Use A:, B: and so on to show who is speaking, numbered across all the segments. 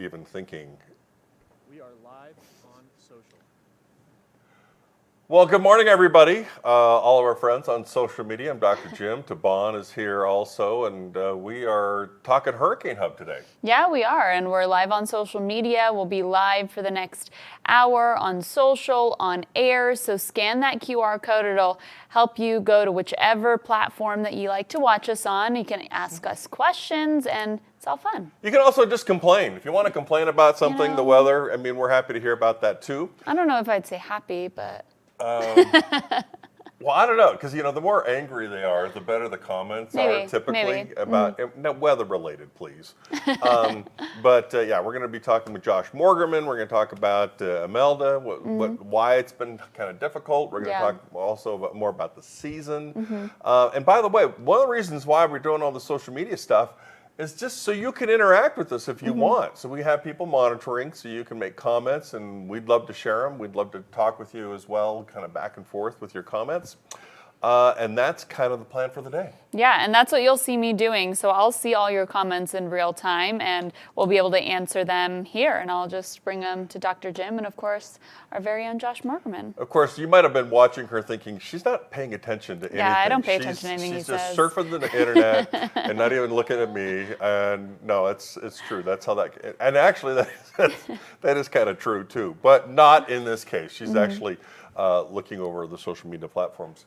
A: even thinking.
B: We are live on social.
A: Well, good morning, everybody. All of our friends on social media. I'm Dr. Jim. Taban is here also, and we are talking Hurricane Hub today.
C: Yeah, we are, and we're live on social media. We'll be live for the next hour on social, on air, so scan that QR code. It'll help you go to whichever platform that you like to watch us on. You can ask us questions, and it's all fun.
A: You can also just complain. If you want to complain about something, the weather, I mean, we're happy to hear about that too.
C: I don't know if I'd say happy, but...
A: Well, I don't know, because the more angry they are, the better the comments are typically about now, weather-related, please. But yeah, we're going to be talking with Josh Morgerman. We're going to talk about Imelda, why it's been kind of difficult. We're going to talk also more about the season. And by the way, one of the reasons why we're doing all the social media stuff is just so you can interact with us if you want. So we have people monitoring, so you can make comments, and we'd love to share them. We'd love to talk with you as well, kind of back and forth with your comments. And that's kind of the plan for the day.
C: Yeah, and that's what you'll see me doing. So I'll see all your comments in real time, and we'll be able to answer them here. And I'll just bring them to Dr. Jim and, of course, our very own Josh Morgerman.
A: Of course, you might have been watching her thinking, she's not paying attention to anything.
C: Yeah, I don't pay attention to anything he says.
A: She's just surfing the internet and not even looking at me. And no, it's true. That's how that, and actually that is kind of true too, but not in this case. She's actually looking over the social media platforms.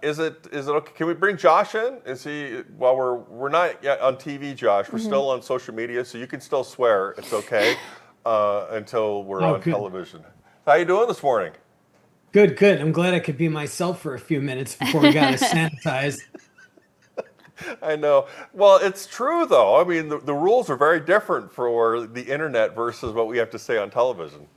A: Is it okay? Can we bring Josh in? Is he? Well, we're not yet on TV, Josh. We're still on social media, so you can still swear. It's okay until we're on television. How you doing this morning?
D: Good. I'm glad I could be myself for a few minutes before we got to sanitize.
A: I know. Well, it's true though. I mean, the rules are very different for the internet versus what we have to say on television.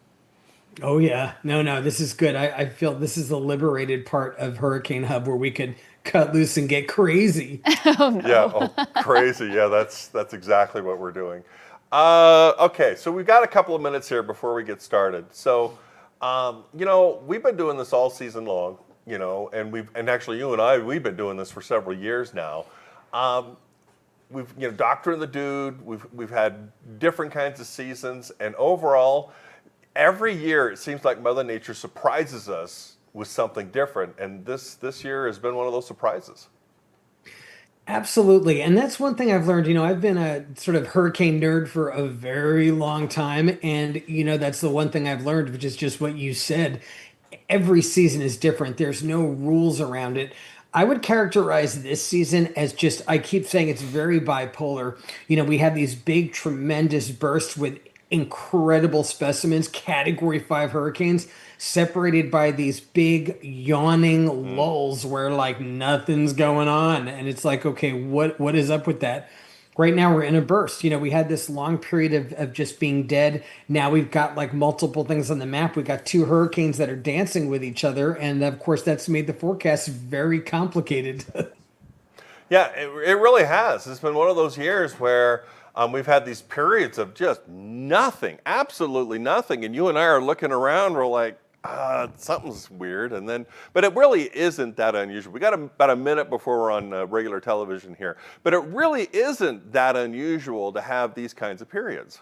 D: Oh, yeah. No, this is good. I feel this is the liberated part of Hurricane Hub where we could cut loose and get crazy.
C: Oh, no.
A: Yeah, crazy. Yeah, that's exactly what we're doing. Okay, so we've got a couple of minutes here before we get started. So, we've been doing this all season long, and actually you and I, we've been doing this for several years now. We've, Doctor and the Dude, we've had different kinds of seasons, and overall, every year, it seems like Mother Nature surprises us with something different, and this year has been one of those surprises.
D: Absolutely, and that's one thing I've learned. I've been a sort of hurricane nerd for a very long time, and that's the one thing I've learned, which is just what you said. Every season is different. There's no rules around it. I would characterize this season as just, I keep saying it's very bipolar. We have these big, tremendous bursts with incredible specimens, Category 5 hurricanes, separated by these big yawning lulls where like nothing's going on. And it's like, okay, what is up with that? Right now we're in a burst. We had this long period of just being dead. Now we've got like multiple things on the map. We've got two hurricanes that are dancing with each other. And of course that's made the forecast very complicated.
A: Yeah, it really has. It's been one of those years where we've had these periods of just nothing, absolutely nothing. And you and I are looking around, we're like, something's weird. But it really isn't that unusual. We got about a minute before we're on regular television here. But it really isn't that unusual to have these kinds of periods.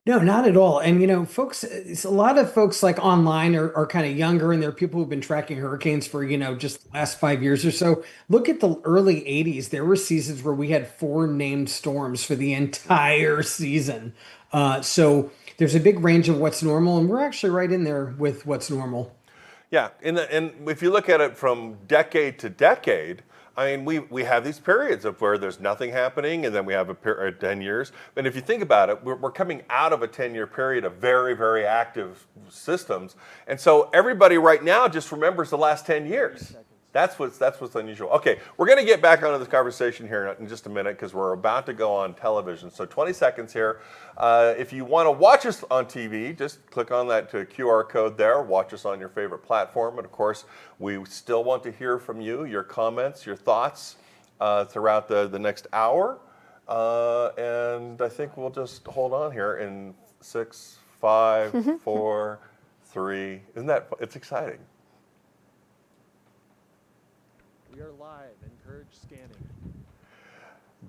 D: No, not at all. And, folks, a lot of folks like online are kind of younger, and there are people who've been tracking hurricanes for, just the last 5 years or so. Look at the early 80s. There were seasons where we had 4 named storms for the entire season. So there's a big range of what's normal, and we're actually right in there with what's normal.
A: Yeah, and if you look at it from decade to decade, I mean, we have these periods of where there's nothing happening, and then we have a period 10 years. And if you think about it, we're coming out of a 10-year period of very, very active systems. And so everybody right now just remembers the last 10 years. That's what's unusual. Okay, we're going to get back onto this conversation here in just a minute because we're about to go on television. So 20 seconds here. If you want to watch us on TV, just click on that QR code there. Watch us on your favorite platform. And of course, we still want to hear from you, your comments, your thoughts throughout the next hour. And I think we'll just hold on here in 6, 5, 4, 3. It's exciting.
B: We are live. Encourage scanning.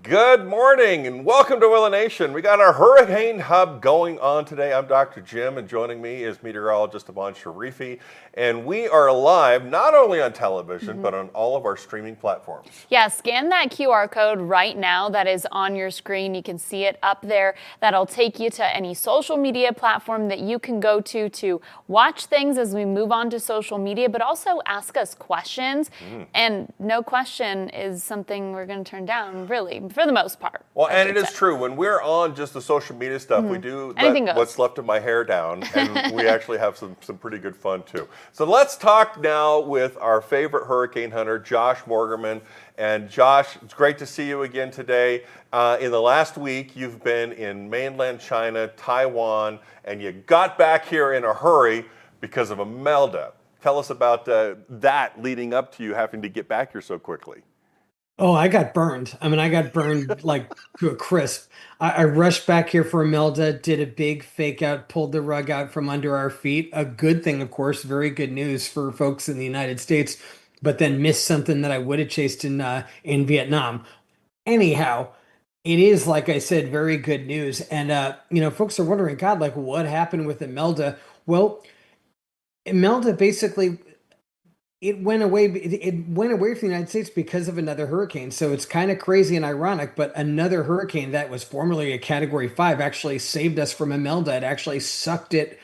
A: Good morning and welcome to WeatherNation. We got our Hurricane Hub going on today. I'm Dr. Jim and joining me is meteorologist Iman Sharifi. And we are live not only on television, but on all of our streaming platforms.
C: Yeah, scan that QR code right now that is on your screen. You can see it up there. That'll take you to any social media platform that you can go to watch things as we move on to social media, but also ask us questions. And no question is something we're going to turn down, really, for the most part.
A: Well, and it is true. When we're on just the social media stuff, we do let what's left of my hair down, and we actually have some pretty good fun, too. So let's talk now with our favorite hurricane hunter, Josh Morgerman. And Josh, it's great to see you again today. In the last week, you've been in mainland China, Taiwan, and you got back here in a hurry because of Imelda. Tell us about that leading up to you having to get back here so quickly.
D: Oh, I got burned. I mean, I got burned like to a crisp. I rushed back here for Imelda, did a big fake out, pulled the rug out from under our feet. A good thing, of course, very good news for folks in the United States, but then missed something that I would have chased in Vietnam. Anyhow, it is, like I said, very good news. And folks are wondering, God, like what happened with Imelda? Well, Imelda basically it went away. It went away from the United States because of another hurricane. So it's kind of crazy and ironic, but another hurricane that was formerly a Category 5 actually saved us from Imelda. It actually sucked it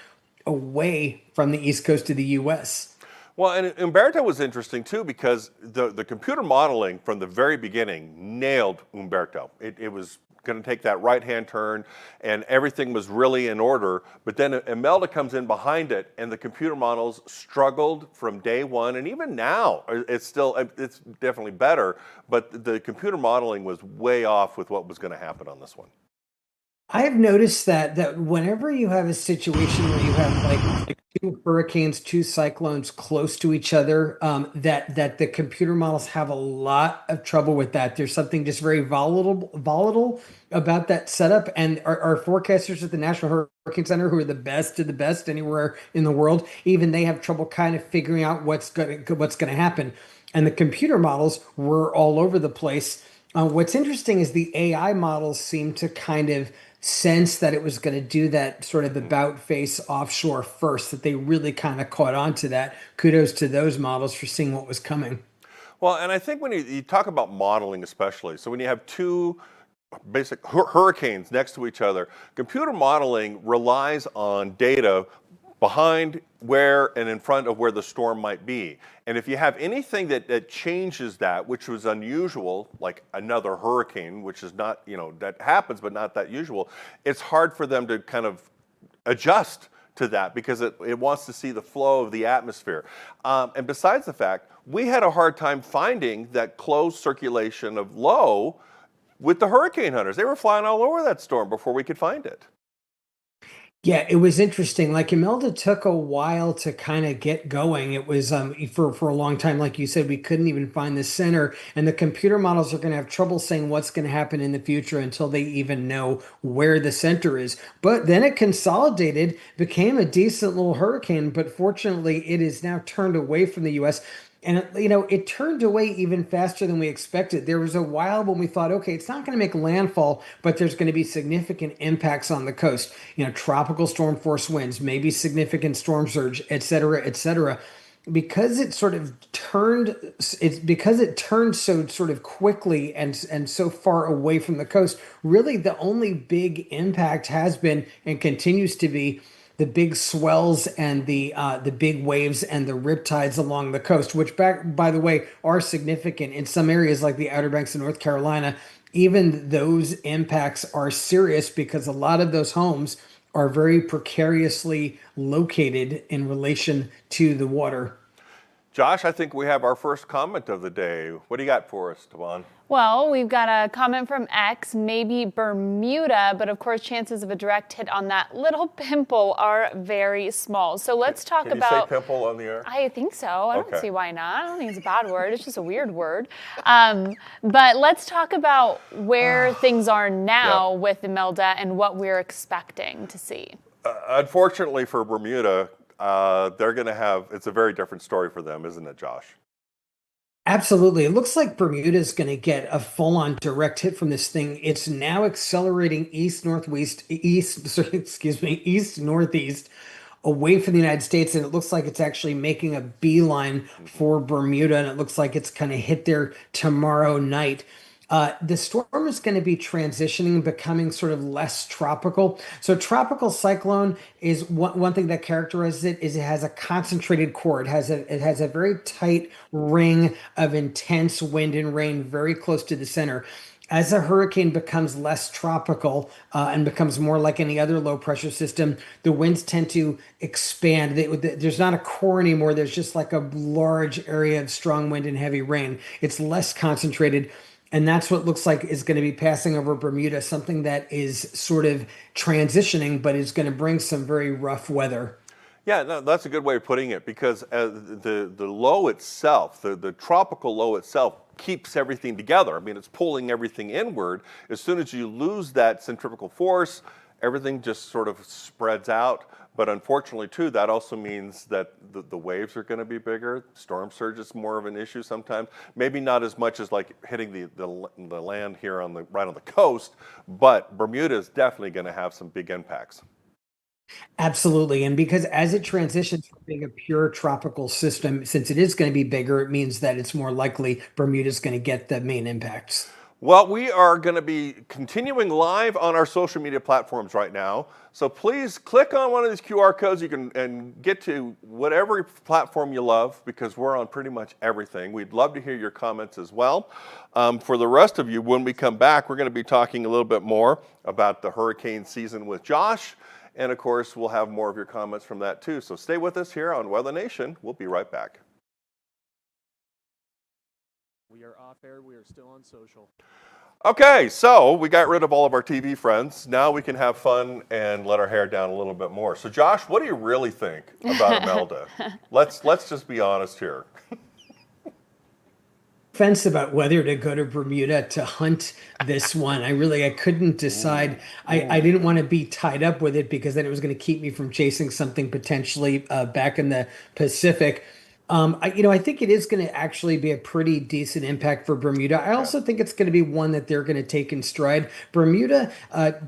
D: away from the east coast of the U.S.
A: Well, and Umberto was interesting too because the computer modeling from the very beginning nailed Umberto. It was going to take that right-hand turn, and everything was really in order. But then Imelda comes in behind it, and the computer models struggled from day one, and even now, it's definitely better. But the computer modeling was way off with what was going to happen on this one.
D: I've noticed that whenever you have a situation where you have like two hurricanes, two cyclones close to each other, that the computer models have a lot of trouble with that. There's something just very volatile about that setup, and our forecasters at the National Hurricane Center, who are the best of the best anywhere in the world, even they have trouble kind of figuring out what's going to happen. And the computer models were all over the place. What's interesting is the AI models seem to kind of sense that it was going to do that sort of about face offshore first, that they really kind of caught on to that. Kudos to those models for seeing what was coming.
A: Well, and I think when you talk about modeling especially, so when you have two basic hurricanes next to each other, computer modeling relies on data behind where and in front of where the storm might be. And if you have anything that changes that, which was unusual, like another hurricane, which is not, that happens, but not that usual, it's hard for them to kind of adjust to that because it wants to see the flow of the atmosphere. And besides the fact, we had a hard time finding that closed circulation of low with the hurricane hunters. They were flying all over that storm before we could find it.
D: Yeah, it was interesting. Like Imelda took a while to kind of get going. It was for a long time, like you said, we couldn't even find the center, and the computer models are going to have trouble saying what's going to happen in the future until they even know where the center is. But then it consolidated, became a decent little hurricane, but fortunately, it is now turned away from the U.S. And it turned away even faster than we expected. There was a while when we thought, okay, it's not going to make landfall, but there's going to be significant impacts on the coast. Tropical storm force winds, maybe significant storm surge, et cetera, et cetera. Because it sort of turned, because it turned so sort of quickly and so far away from the coast. Really, the only big impact has been and continues to be the big swells and the big waves and the riptides along the coast, which by the way, are significant in some areas like the Outer Banks of North Carolina. Even those impacts are serious because a lot of those homes are very precariously located in relation to the water.
A: Josh, I think we have our first comment of the day. What do you got for us, Devon?
C: Well, we've got a comment from X, maybe Bermuda, but of course chances of a direct hit on that little pimple are very small. So let's talk
A: Can
C: about...
A: you say pimple on the air?
C: I think so. I don't
A: Okay.
C: see why not. I don't think it's a bad word. It's just a weird word. But let's talk about where things are now with Imelda and what we're expecting to see.
A: Unfortunately for Bermuda, they're going to have, it's a very different story for them, isn't it, Josh?
D: Absolutely. It looks like Bermuda is going to get a full-on direct hit from this thing. It's now accelerating east northwest, east, sorry, excuse me, east northeast away from the United States, and it looks like it's actually making a beeline for Bermuda, and it looks like it's going to hit there tomorrow night. The storm is going to be transitioning, becoming sort of less tropical. So, tropical cyclone is one thing that characterizes it is it has a concentrated core. It has a very tight ring of intense wind and rain very close to the center. As a hurricane becomes less tropical and becomes more like any other low pressure system, the winds tend to expand. There's not a core anymore. There's just like a large area of strong wind and heavy rain. It's less concentrated. And that's what looks like is going to be passing over Bermuda, something that is sort of transitioning, but is going to bring some very rough weather.
A: Yeah, no, that's a good way of putting it because the low itself, the tropical low itself, keeps everything together. I mean, it's pulling everything inward. As soon as you lose that centrifugal force, everything just sort of spreads out. But unfortunately, too, that also means that the waves are going to be bigger. Storm surge is more of an issue sometimes. Maybe not as much as like hitting the land here on right on the coast, but Bermuda is definitely going to have some big impacts.
D: Absolutely. And because as it transitions from being a pure tropical system, since it is going to be bigger, it means that it's more likely Bermuda's going to get the main impacts.
A: Well, we are going to be continuing live on our social media platforms right now. So please click on one of these QR codes. You can and get to whatever platform you love because we're on pretty much everything. We'd love to hear your comments as well. For the rest of you, when we come back, we're going to be talking a little bit more about the hurricane season with Josh. And of course, we'll have more of your comments from that too. So stay with us here on Weather Nation. We'll be right back.
B: We are off air. We are still on social.
A: Okay, so we got rid of all of our TV friends. Now we can have fun and let our hair down a little bit more. So Josh, what do you really think about Imelda? Let's just be honest here.
D: Fence about whether to go to Bermuda to hunt this one. I couldn't decide. I didn't want to be tied up with it because then it was going to keep me from chasing something potentially back in the Pacific. I think it is going to actually be a pretty decent impact for Bermuda. I also think it's going to be one that they're going to take in stride. Bermuda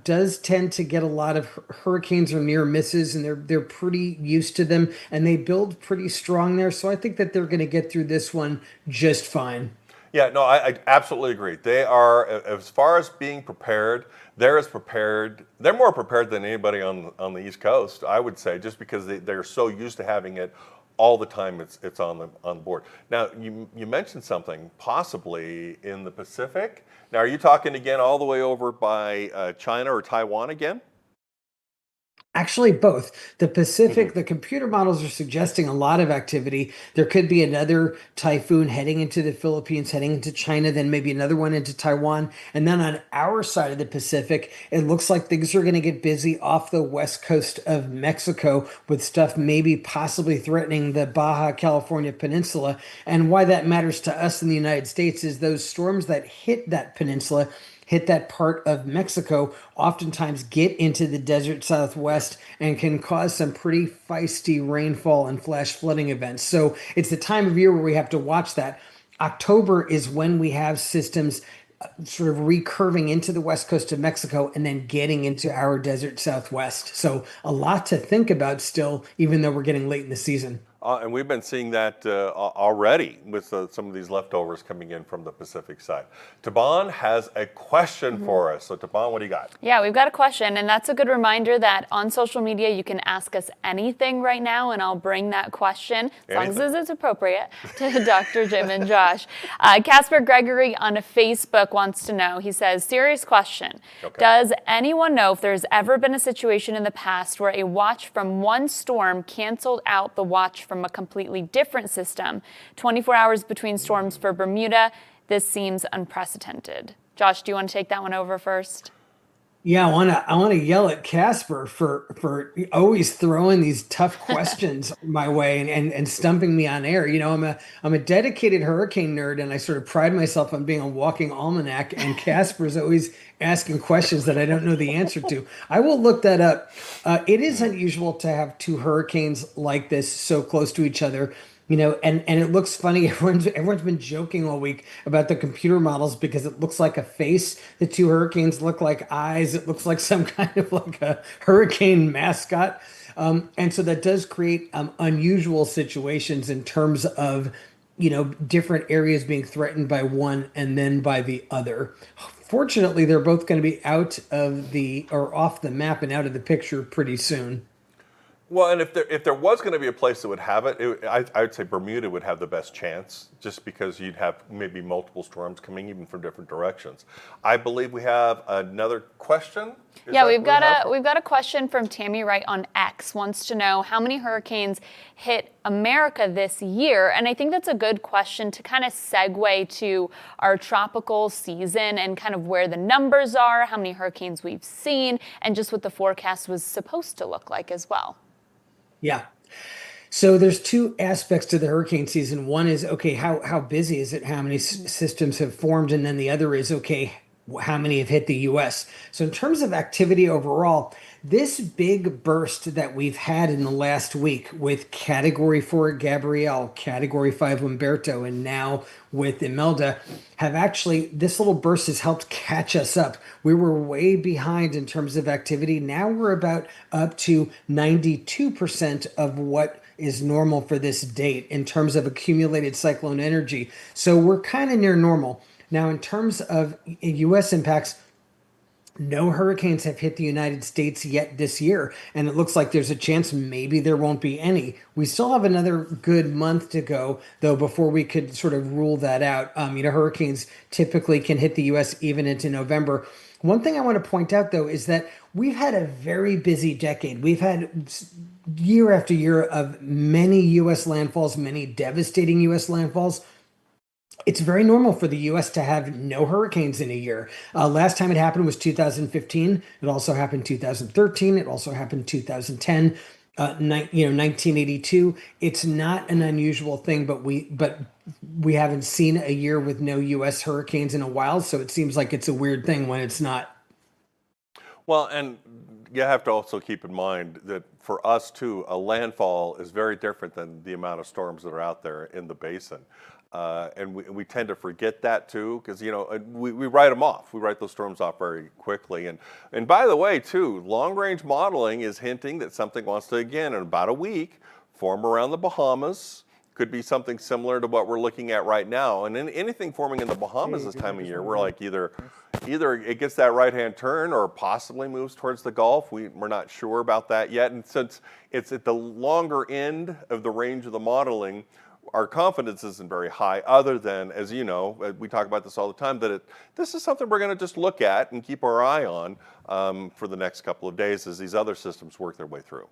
D: does tend to get a lot of hurricanes or near misses, and they're pretty used to them, and they build pretty strong there. So I think that they're going to get through this one just fine.
A: Yeah, no, I absolutely agree. They are, as far as being prepared, they're as prepared. They're more prepared than anybody on the East Coast, I would say, just because they're so used to having it all the time. It's on board. Now, you mentioned something possibly in the Pacific. Now, are you talking again all the way over by China or Taiwan again?
D: Actually, both. The Pacific, the computer models are suggesting a lot of activity. There could be another typhoon heading into the Philippines, heading into China, then maybe another one into Taiwan. And then on our side of the Pacific, it looks like things are going to get busy off the west coast of Mexico with stuff maybe possibly threatening the Baja California Peninsula. And why that matters to us in the United States is those storms that hit that peninsula hit that part of Mexico, oftentimes get into the desert Southwest and can cause some pretty feisty rainfall and flash flooding events. So it's the time of year where we have to watch that. October is when we have systems sort of recurving into the west coast of Mexico and then getting into our desert Southwest. So a lot to think about still, even though we're getting late in the season.
A: And we've been seeing that already with some of these leftovers coming in from the Pacific side. Taban has a question for us. So Taban, what do you got?
C: Yeah, we've got a question, and that's a good reminder that on social media you can ask us anything right now, and I'll bring that question, as long as it's appropriate, to Dr. Jim and Josh. Casper Gregory on Facebook wants to know, he says, serious question. Okay. Does anyone know if there's ever been a situation in the past where a watch from one storm canceled out the watch from a completely different system? 24 hours between storms for Bermuda. This seems unprecedented. Josh, do you want to take that one over first?
D: Yeah, I want to yell at Casper for always throwing these tough questions my way and stumping me on air. You know, I'm a dedicated hurricane nerd, and I sort of pride myself on being a walking almanac. And Casper's always asking questions that I don't know the answer to. I will look that up. It is unusual to have two hurricanes like this so close to each other. And it looks funny. Everyone's been joking all week about the computer models because it looks like a face. The two hurricanes look like eyes. It looks like some kind of like a hurricane mascot. And so that does create unusual situations in terms of, different areas being threatened by one and then by the other. Fortunately, they're both going to be out of the or off the map and out of the picture pretty soon.
A: Well, and if there was going to be a place that would have it, I would say Bermuda would have the best chance, just because you'd have maybe multiple storms coming even from different directions. I believe we have another question.
C: Yeah, we've got a question from Tammy Wright on X. Wants to know how many hurricanes hit America this year, and I think that's a good question to kind of segue to our tropical season and kind of where the numbers are, how many hurricanes we've seen, and just what the forecast was supposed to look like as well.
D: Yeah. So there's two aspects to the hurricane season. One is, okay, how busy is it? How many systems have formed? And then the other is, okay, how many have hit the US? So in terms of activity overall, this big burst that we've had in the last week with Category 4 Gabrielle, Category 5 Umberto, and now with Imelda, this little burst has helped catch us up. We were way behind in terms of activity. Now we're about up to 92% of what is normal for this date in terms of accumulated cyclone energy. So we're kind of near normal. Now, in terms of U.S. impacts, no hurricanes have hit the United States yet this year, and it looks like there's a chance maybe there won't be any. We still have another good month to go, though, before we could sort of rule that out. Hurricanes typically can hit the U.S. even into November. One thing I want to point out, though, is that we've had a very busy decade. We've had year after year of many U.S. landfalls, many devastating U.S. landfalls. It's very normal for the U.S. to have no hurricanes in a year. Last time it happened was 2015. It also happened 2013. It also happened 2010. 1982. It's not an unusual thing, but we haven't seen a year with no U.S. hurricanes in a while. So it seems like it's a weird thing when it's not.
A: Well, and you have to also keep in mind that for us too, a landfall is very different than the amount of storms that are out there in the basin. And we tend to forget that too, because we write them off. We write those storms off very quickly. And by the way, too, long range modeling is hinting that something wants to, again, in about a week, form around the Bahamas. Could be something similar to what we're looking at right now. And anything forming in the Bahamas this time of year, we're like either it gets that right hand turn or possibly moves towards the Gulf. We're not sure about that yet. And since it's at the longer end of the range of the modeling, our confidence isn't very high, other than, as you know, we talk about this all the time, that this is something we're going to just look at and keep our eye on for the next couple of days as these other systems work their way through.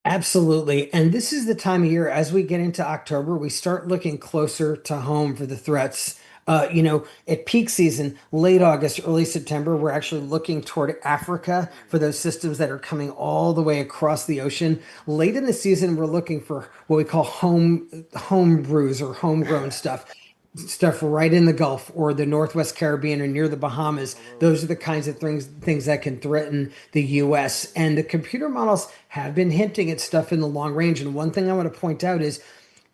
D: Absolutely. And this is the time of year, as we get into October, we start looking closer to home for the threats. At peak season, late August, early September, we're actually looking toward Africa for those systems that are coming all the way across the ocean. Late in the season, we're looking for what we call home brews or homegrown stuff right in the Gulf or the Northwest Caribbean or near the Bahamas. Those are the kinds of things that can threaten the U.S. And the computer models have been hinting at stuff in the long range. And one thing I want to point out is,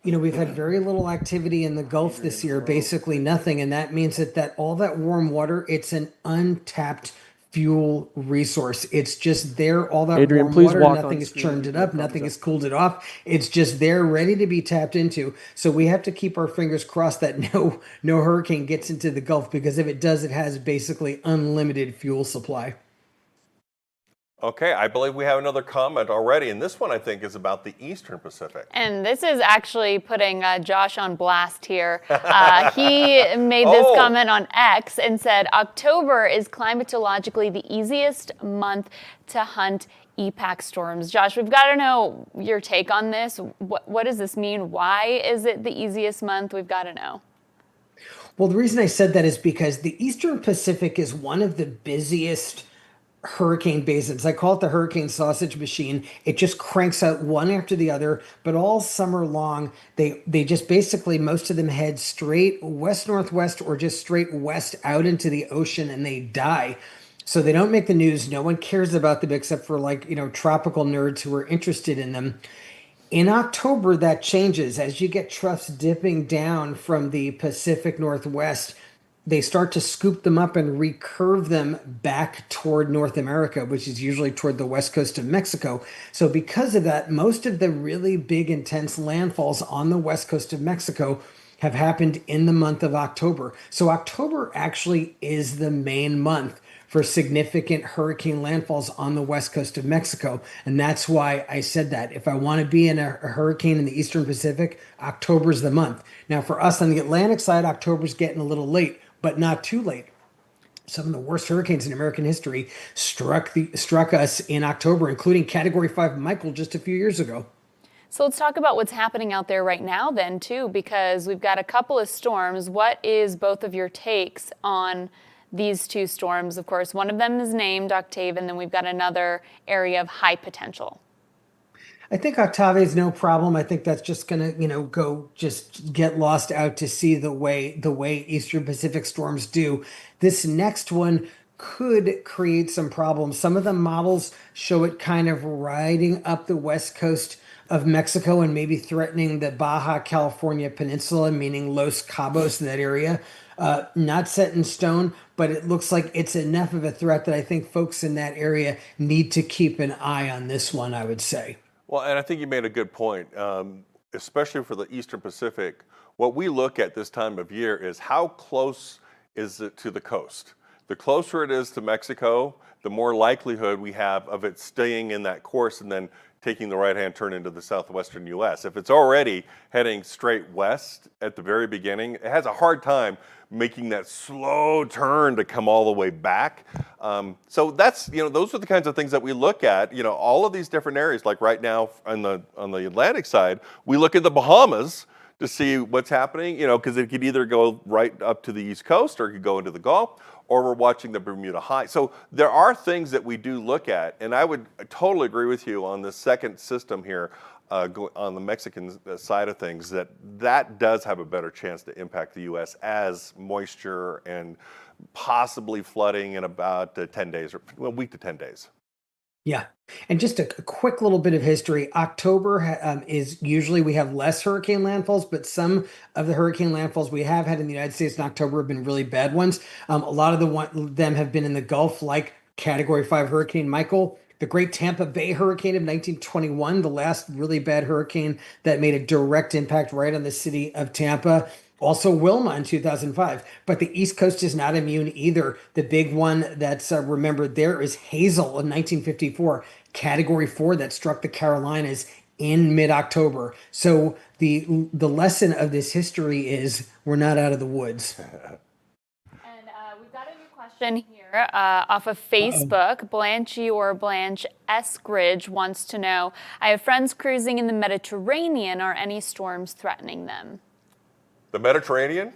D: we've had very little activity in the Gulf this year, basically nothing. And that means that all that warm water, it's an untapped fuel resource. It's just there, all that
B: Adrian,
D: warm
B: please
D: water,
B: walk
D: nothing
B: on
D: has
B: screen.
D: churned it up, nothing has cooled it off. It's just there, ready to be tapped into. So we have to keep our fingers crossed that no hurricane gets into the Gulf, because if it does, it has basically unlimited fuel supply.
A: Okay, I believe we have another comment already, and this one I think is about the Eastern Pacific.
C: And this is actually putting Josh on blast here. He made this comment on X and said, October is climatologically the easiest month to hunt EPAC storms. Josh, we've got to know your take on this. What does this mean? Why is it the easiest month? We've got to know.
D: Well, the reason I said that is because the Eastern Pacific is one of the busiest hurricane basins. I call it the hurricane sausage machine. It just cranks out one after the other, but all summer long, they just basically, most of them head straight west northwest or just straight west out into the ocean, and they die. So they don't make the news. No one cares about them except for tropical nerds who are interested in them. In October, that changes as you get troughs dipping down from the Pacific Northwest. They start to scoop them up and recurve them back toward North America, which is usually toward the west coast of Mexico. So, because of that, most of the really big, intense landfalls on the west coast of Mexico have happened in the month of October. So, October actually is the main month for significant hurricane landfalls on the west coast of Mexico. And that's why I said that. If I want to be in a hurricane in the Eastern Pacific, October's the month. Now, for us on the Atlantic side, October's getting a little late, but not too late. Some of the worst hurricanes in American history struck us in October, including Category 5 Michael just a few years ago.
C: So let's talk about what's happening out there right now then too, because we've got a couple of storms. What is both of your takes on these two storms? Of course, one of them is named Octave, and then we've got another area of high potential.
D: I think Octave is no problem. I think that's just gonna, go just get lost out to sea the way Eastern Pacific storms do. This next one could create some problems. Some of the models show it kind of riding up the west coast of Mexico and maybe threatening the Baja California Peninsula, meaning Los Cabos, that area. Not set in stone, but it looks like it's enough of a threat that I think folks in that area need to keep an eye on this one, I would say.
A: Well, and I think you made a good point, especially for the Eastern Pacific. What we look at this time of year is how close is it to the coast? The closer it is to Mexico, the more likelihood we have of it staying in that course and then taking the right-hand turn into the southwestern U.S. If it's already heading straight west at the very beginning, it has a hard time making that slow turn to come all the way back. So that's, those are the kinds of things that we look at, all of these different areas. Like right now on the Atlantic side, we look at the Bahamas to see what's happening, because it could either go right up to the East Coast or it could go into the Gulf, or we're watching the Bermuda High. So there are things that we do look at, and I would totally agree with you on the second system here, on the Mexican side of things, that does have a better chance to impact the U.S. as moisture and possibly flooding in about 10 days, or a week to 10 days.
D: Yeah. And just a quick little bit of history. October is usually we have less hurricane landfalls, but some of the hurricane landfalls we have had in the United States in October have been really bad ones. A lot of them have been in the Gulf, like Category 5 Hurricane Michael, the Great Tampa Bay Hurricane of 1921, the last really bad hurricane that made a direct impact right on the city of Tampa. Also, Wilma in 2005. But the East Coast is not immune either. The big one that's remembered there is Hazel in 1954, Category 4 that struck the Carolinas in mid-October. So the lesson of this history is we're not out of the woods.
C: And we've got a new question here off of Facebook. Blanchy or Blanche Eskridge wants to know, I have friends cruising in the Mediterranean. Are any storms threatening them?
A: The Mediterranean,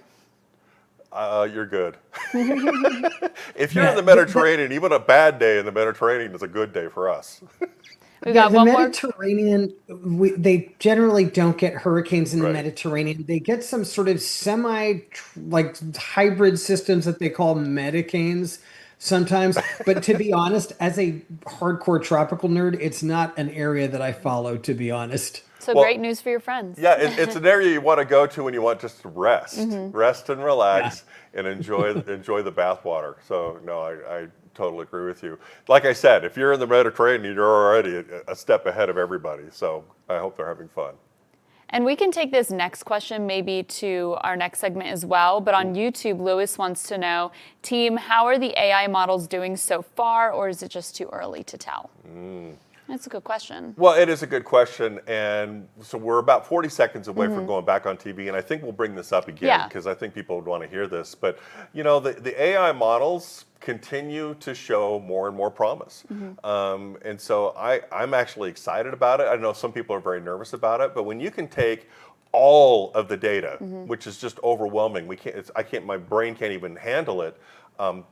A: you're good. If you're in the Mediterranean, even a bad day in the Mediterranean is a good day for us.
C: We got
D: the
C: one more.
D: Mediterranean, they generally don't get hurricanes in the Mediterranean. They get some sort of like hybrid systems that they call medicanes sometimes. But to be honest, as a hardcore tropical nerd, it's not an area that I follow, to be honest.
C: So great news for your friends.
A: Yeah, it's an area you want to go to when you want just to rest, rest and relax, and enjoy the bathwater. So no, I totally agree with you. Like I said, if you're in the Mediterranean, you're already a step ahead of everybody. So I hope they're having fun.
C: And we can take this next question maybe to our next segment as well. But on YouTube, Lewis wants to know, team, how are the AI models doing so far, or is it just too early to tell? That's a good question.
A: Well, it is a good question, and so we're about 40 seconds away from going back on TV, and I think we'll bring this up again because I think people would want to hear this. But the AI models continue to show more and more promise, and so I'm actually excited about it. I know some people are very nervous about it, but when you can take all of the data, which is just overwhelming, my brain can't even handle it.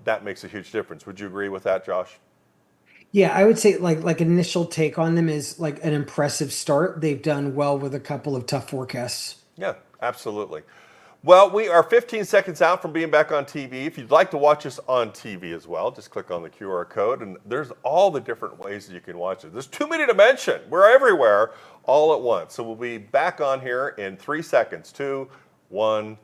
A: That makes a huge difference. Would you agree with that, Josh?
D: Yeah, I would say like initial take on them is like an impressive start. They've done well with a couple of tough forecasts.
A: Yeah, absolutely. Well, we are 15 seconds out from being back on TV. If you'd like to watch us on TV as well, just click on the QR code, and there's all the different ways that you can watch it. There's too many to mention. We're everywhere all at once. So we'll be back on here in 3 seconds. 2, 1.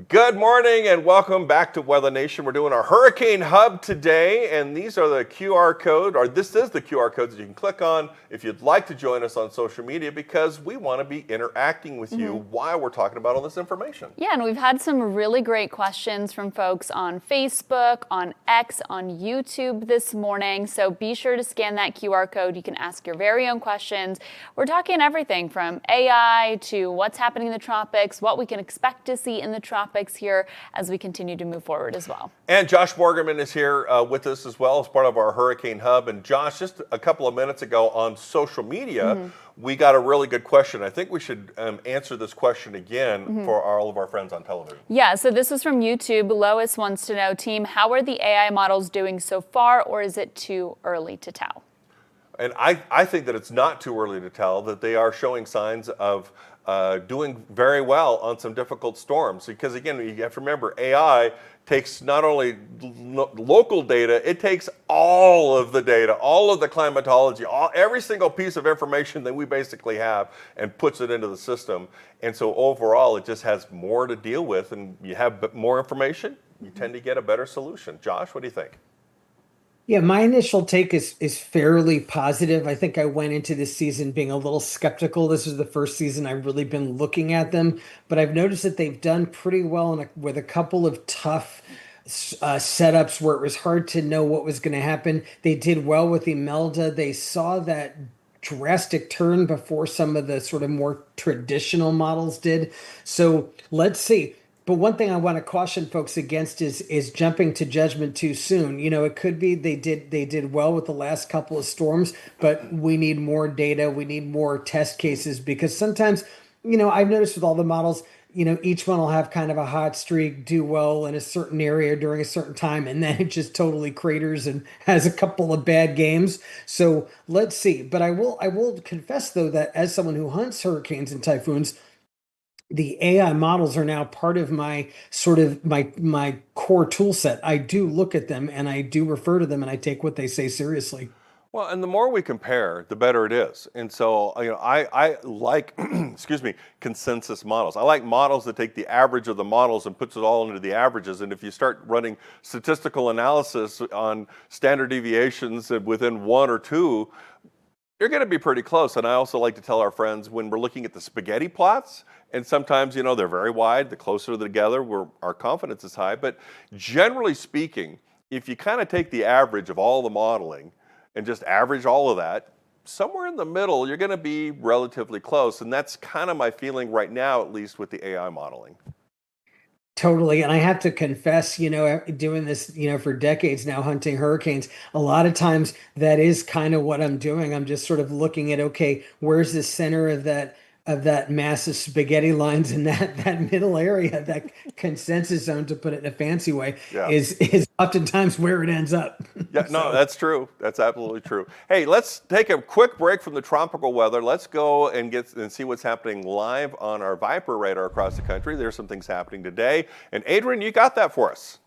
A: Good morning and welcome back to WeatherNation. We're doing our Hurricane Hub today, and these are the QR code, or this is the QR code that you can click on if you'd like to join us on social media, because we want to be interacting with you while we're talking about all this information.
C: Yeah, and we've had some really great questions from folks on Facebook, on X, on YouTube this morning, so be sure to scan that QR code. You can ask your very own questions. We're talking everything from AI to what's happening in the tropics, what we can expect to see in the tropics here as we continue to move forward as well.
A: And Josh Morgerman is here with us as well as part of our Hurricane Hub. And Josh, just a couple of minutes ago on social media, we got a really good question. I think we should answer this question again for all of our friends on television.
C: Yeah, so this is from YouTube. Lois wants to know, team, how are the AI models doing so far, or is it too early to tell?
A: And I think that it's not too early to tell, that they are showing signs of doing very well on some difficult storms. Because again, you have to remember, AI takes not only local data, it takes all of the data, all of the climatology, every single piece of information that we basically have, and puts it into the system. And so overall, it just has more to deal with, and you have more information, you tend to get a better solution. Josh, what do you think?
D: Yeah, my initial take is fairly positive. I think I went into this season being a little skeptical. This is the first season I've really been looking at them, but I've noticed that they've done pretty well with a couple of tough setups where it was hard to know what was going to happen. They did well with Imelda. They saw that drastic turn before some of the sort of more traditional models did. So let's see. But one thing I want to caution folks against is jumping to judgment too soon. You know, it could be they did well with the last couple of storms, but we need more data. We need more test cases, because sometimes, you know, I've noticed with all the models, you know, each one will have kind of a hot streak, do well in a certain area during a certain time, and then it just totally craters and has a couple of bad games. So let's see. But I will confess, though, that as someone who hunts hurricanes and typhoons, the AI models are now part of my sort of my core tool set. I do look at them and I do refer to them, and I take what they say seriously.
A: Well, and the more we compare, the better it is. And so, you know, I like, excuse me, consensus models. I like models that take the average of the models and puts it all into the averages. And if you start running statistical analysis on standard deviations within 1 or 2, you're going to be pretty close. And I also like to tell our friends, when we're looking at the spaghetti plots, and sometimes, you know, they're very wide, the closer together, our confidence is high. But generally speaking, if you kind of take the average of all the modeling and just average all of that, somewhere in the middle, you're going to be relatively close. And that's kind of my feeling right now, at least with the AI modeling.
D: Totally. And I have to confess, you know, doing this, you know, for decades now, hunting hurricanes, a lot of times that is kind of what I'm doing. I'm just sort of looking at, okay, where's the center of that massive spaghetti lines in that middle area, that consensus zone, to put it in a fancy way, is oftentimes where it ends up.
A: Yeah, no, that's true. That's absolutely true. Hey, let's take a quick break from the tropical weather. Let's go and see what's happening live on our Viper radar across the country. There's some things happening today. And Adrian, you got that for us.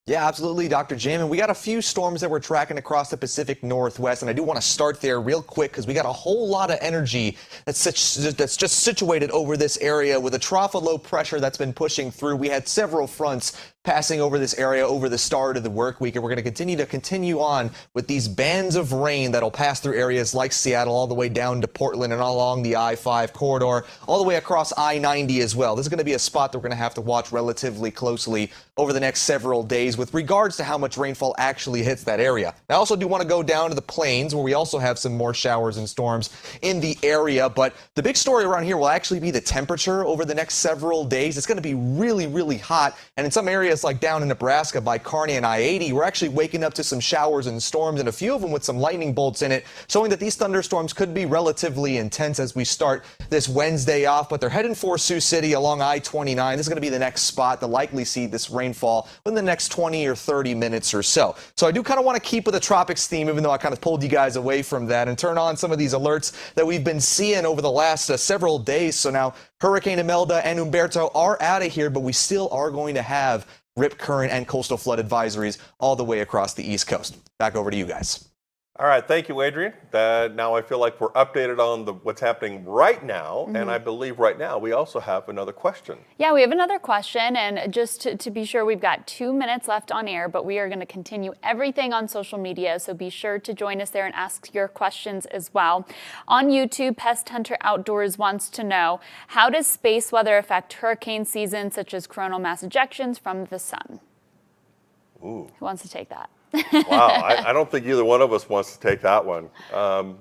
E: Yeah, absolutely, Dr. Jim. And we got a few storms that we're tracking across the Pacific Northwest. And I do want to start there real quick because we got a whole lot of energy that's just situated over this area with a trough of low pressure that's been pushing through. We had several fronts passing over this area over the start of the work week. And we're going to continue on with these bands of rain that'll pass through areas like Seattle all the way down to Portland and all along the I-5 corridor, all the way across I-90 as well. This is going to be a spot that we're going to have to watch relatively closely over the next several days with regards to how much rainfall actually hits that area. I also do want to go down to the plains where we also have some more showers and storms in the area. But the big story around here will actually be the temperature over the next several days. It's going to be really, really hot. And in some areas, areas like down in Nebraska by Kearney and I-80, we're actually waking up to some showers and storms, and a few of them with some lightning bolts in it, showing that these thunderstorms could be relatively intense as we start this Wednesday off. But they're heading for Sioux City along I-29. This is going to be the next spot to likely see this rainfall within the next 20 or 30 minutes or so. So I do kind of want to keep with the tropics theme, even though I kind of pulled you guys away from that, and turn on some of these alerts that we've been seeing over the last several days. So now Hurricane Imelda and Humberto are out of here, but we still are going to have rip current and coastal flood advisories all the way across the East Coast. Back over to you guys.
A: All right, thank you, Adrian. Now I feel like we're updated on what's happening right now, and I believe right now we also have another question.
C: Yeah, we have another question, and just to be sure, we've got 2 minutes left on air, but we are going to continue everything on social media, so be sure to join us there and ask your questions as well. On YouTube, Pest Hunter Outdoors wants to know, how does space weather affect hurricane season, such as coronal mass ejections from the sun?
A: Ooh.
C: Who wants to take that?
A: Wow, I don't think either one of us wants to take that one.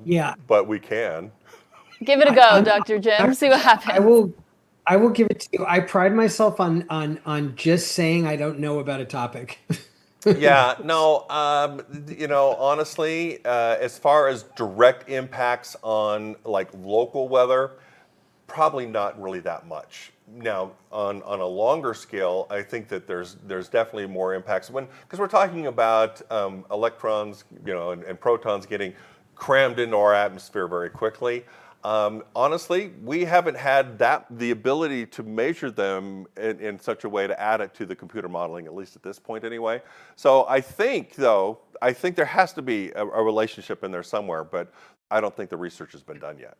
D: Yeah.
A: But we can.
C: Give it a go, Dr. Jim. See what happens.
D: I will give it to you. I pride myself on just saying I don't know about a topic.
A: Yeah, no, honestly, as far as direct impacts on like local weather, probably not really that much. Now, on a longer scale, I think that there's definitely more impacts because we're talking about electrons, and protons getting crammed into our atmosphere very quickly. Honestly, we haven't had the ability to measure them in such a way to add it to the computer modeling, at least at this point anyway. So I think there has to be a relationship in there somewhere, but I don't think the research has been done yet.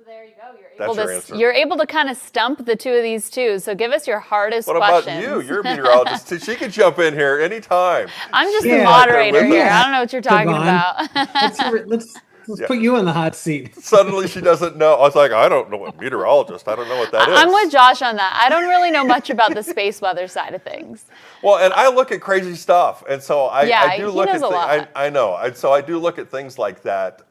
C: There you go.
A: That's your answer.
C: You're able to kind of stump the two of these too. So give us your hardest questions.
A: What about you? You're a meteorologist too. She can jump in here anytime.
C: I'm just the moderator here. I don't know what you're talking about.
D: Let's put you in the hot seat.
A: Suddenly she doesn't know. I was like, I don't know what meteorologist. I don't know what that is.
C: I'm with Josh on that. I don't really know much about the space weather side of things.
A: Well, and I look at crazy stuff, and so I do look at.
C: Knows a lot.
A: I know, and so I do look at things like that.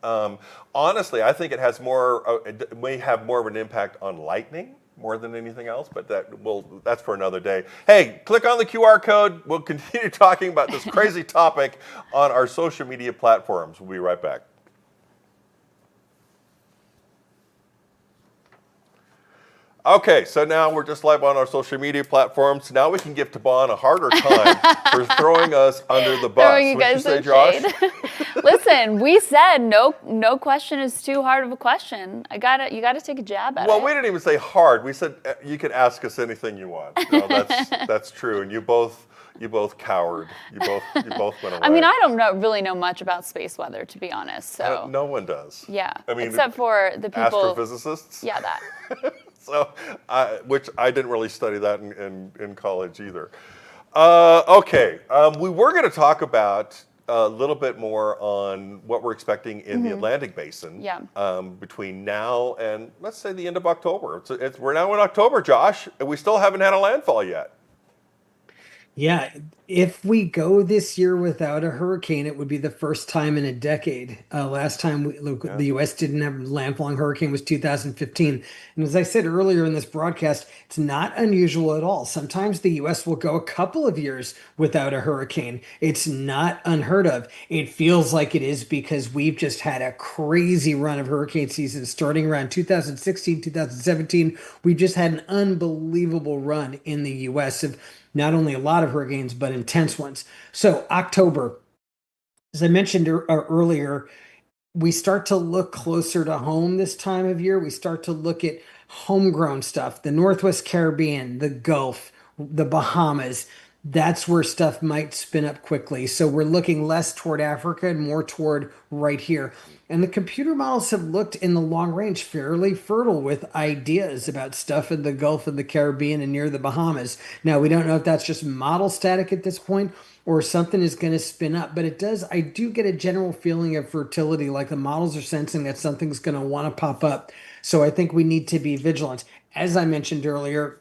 A: Honestly, I think it has it may have more of an impact on lightning more than anything else, but that's for another day. Hey, click on the QR code. We'll continue talking about this crazy topic on our social media platforms. We'll be right back. Okay, so now we're just live on our social media platforms. Now we can give Taban a harder time for throwing us under the bus.
C: Throwing you guys some shade. Listen, we said no question is too hard of a question. You gotta take a jab at it.
A: Well, we didn't even say hard. We said you can ask us anything you want. That's true. And you both cowered. You both went away.
C: I mean, I don't really know much about space weather, to be honest. So
A: no one does.
C: Yeah.
A: I mean,
C: except for the people.
A: Astrophysicists.
C: Yeah, that.
A: So, which I didn't really study that in college either. Okay, we were going to talk about a little bit more on what we're expecting in the Atlantic Basin.
C: Yeah.
A: Between now and let's say the end of October. We're now in October, Josh, and we still haven't had a landfall yet.
D: Yeah, if we go this year without a hurricane, it would be the first time in a decade. Last time the U.S. didn't have a landfalling hurricane was 2015. And as I said earlier in this broadcast, it's not unusual at all. Sometimes the U.S. will go a couple of years without a hurricane. It's not unheard of. It feels like it is because we've just had a crazy run of hurricane season starting around 2016, 2017. We just had an unbelievable run in the U.S. of not only a lot of hurricanes, but intense ones. So October, as I mentioned earlier, we start to look closer to home this time of year. We start to look at homegrown stuff, the Northwest Caribbean, the Gulf, the Bahamas. That's where stuff might spin up quickly. So we're looking less toward Africa and more toward right here. And the computer models have looked in the long range fairly fertile with ideas about stuff in the Gulf and the Caribbean and near the Bahamas. Now, we don't know if that's just model static at this point or something is going to spin up, but I do get a general feeling of fertility, like the models are sensing that something's going to want to pop up. So I think we need to be vigilant. As I mentioned earlier,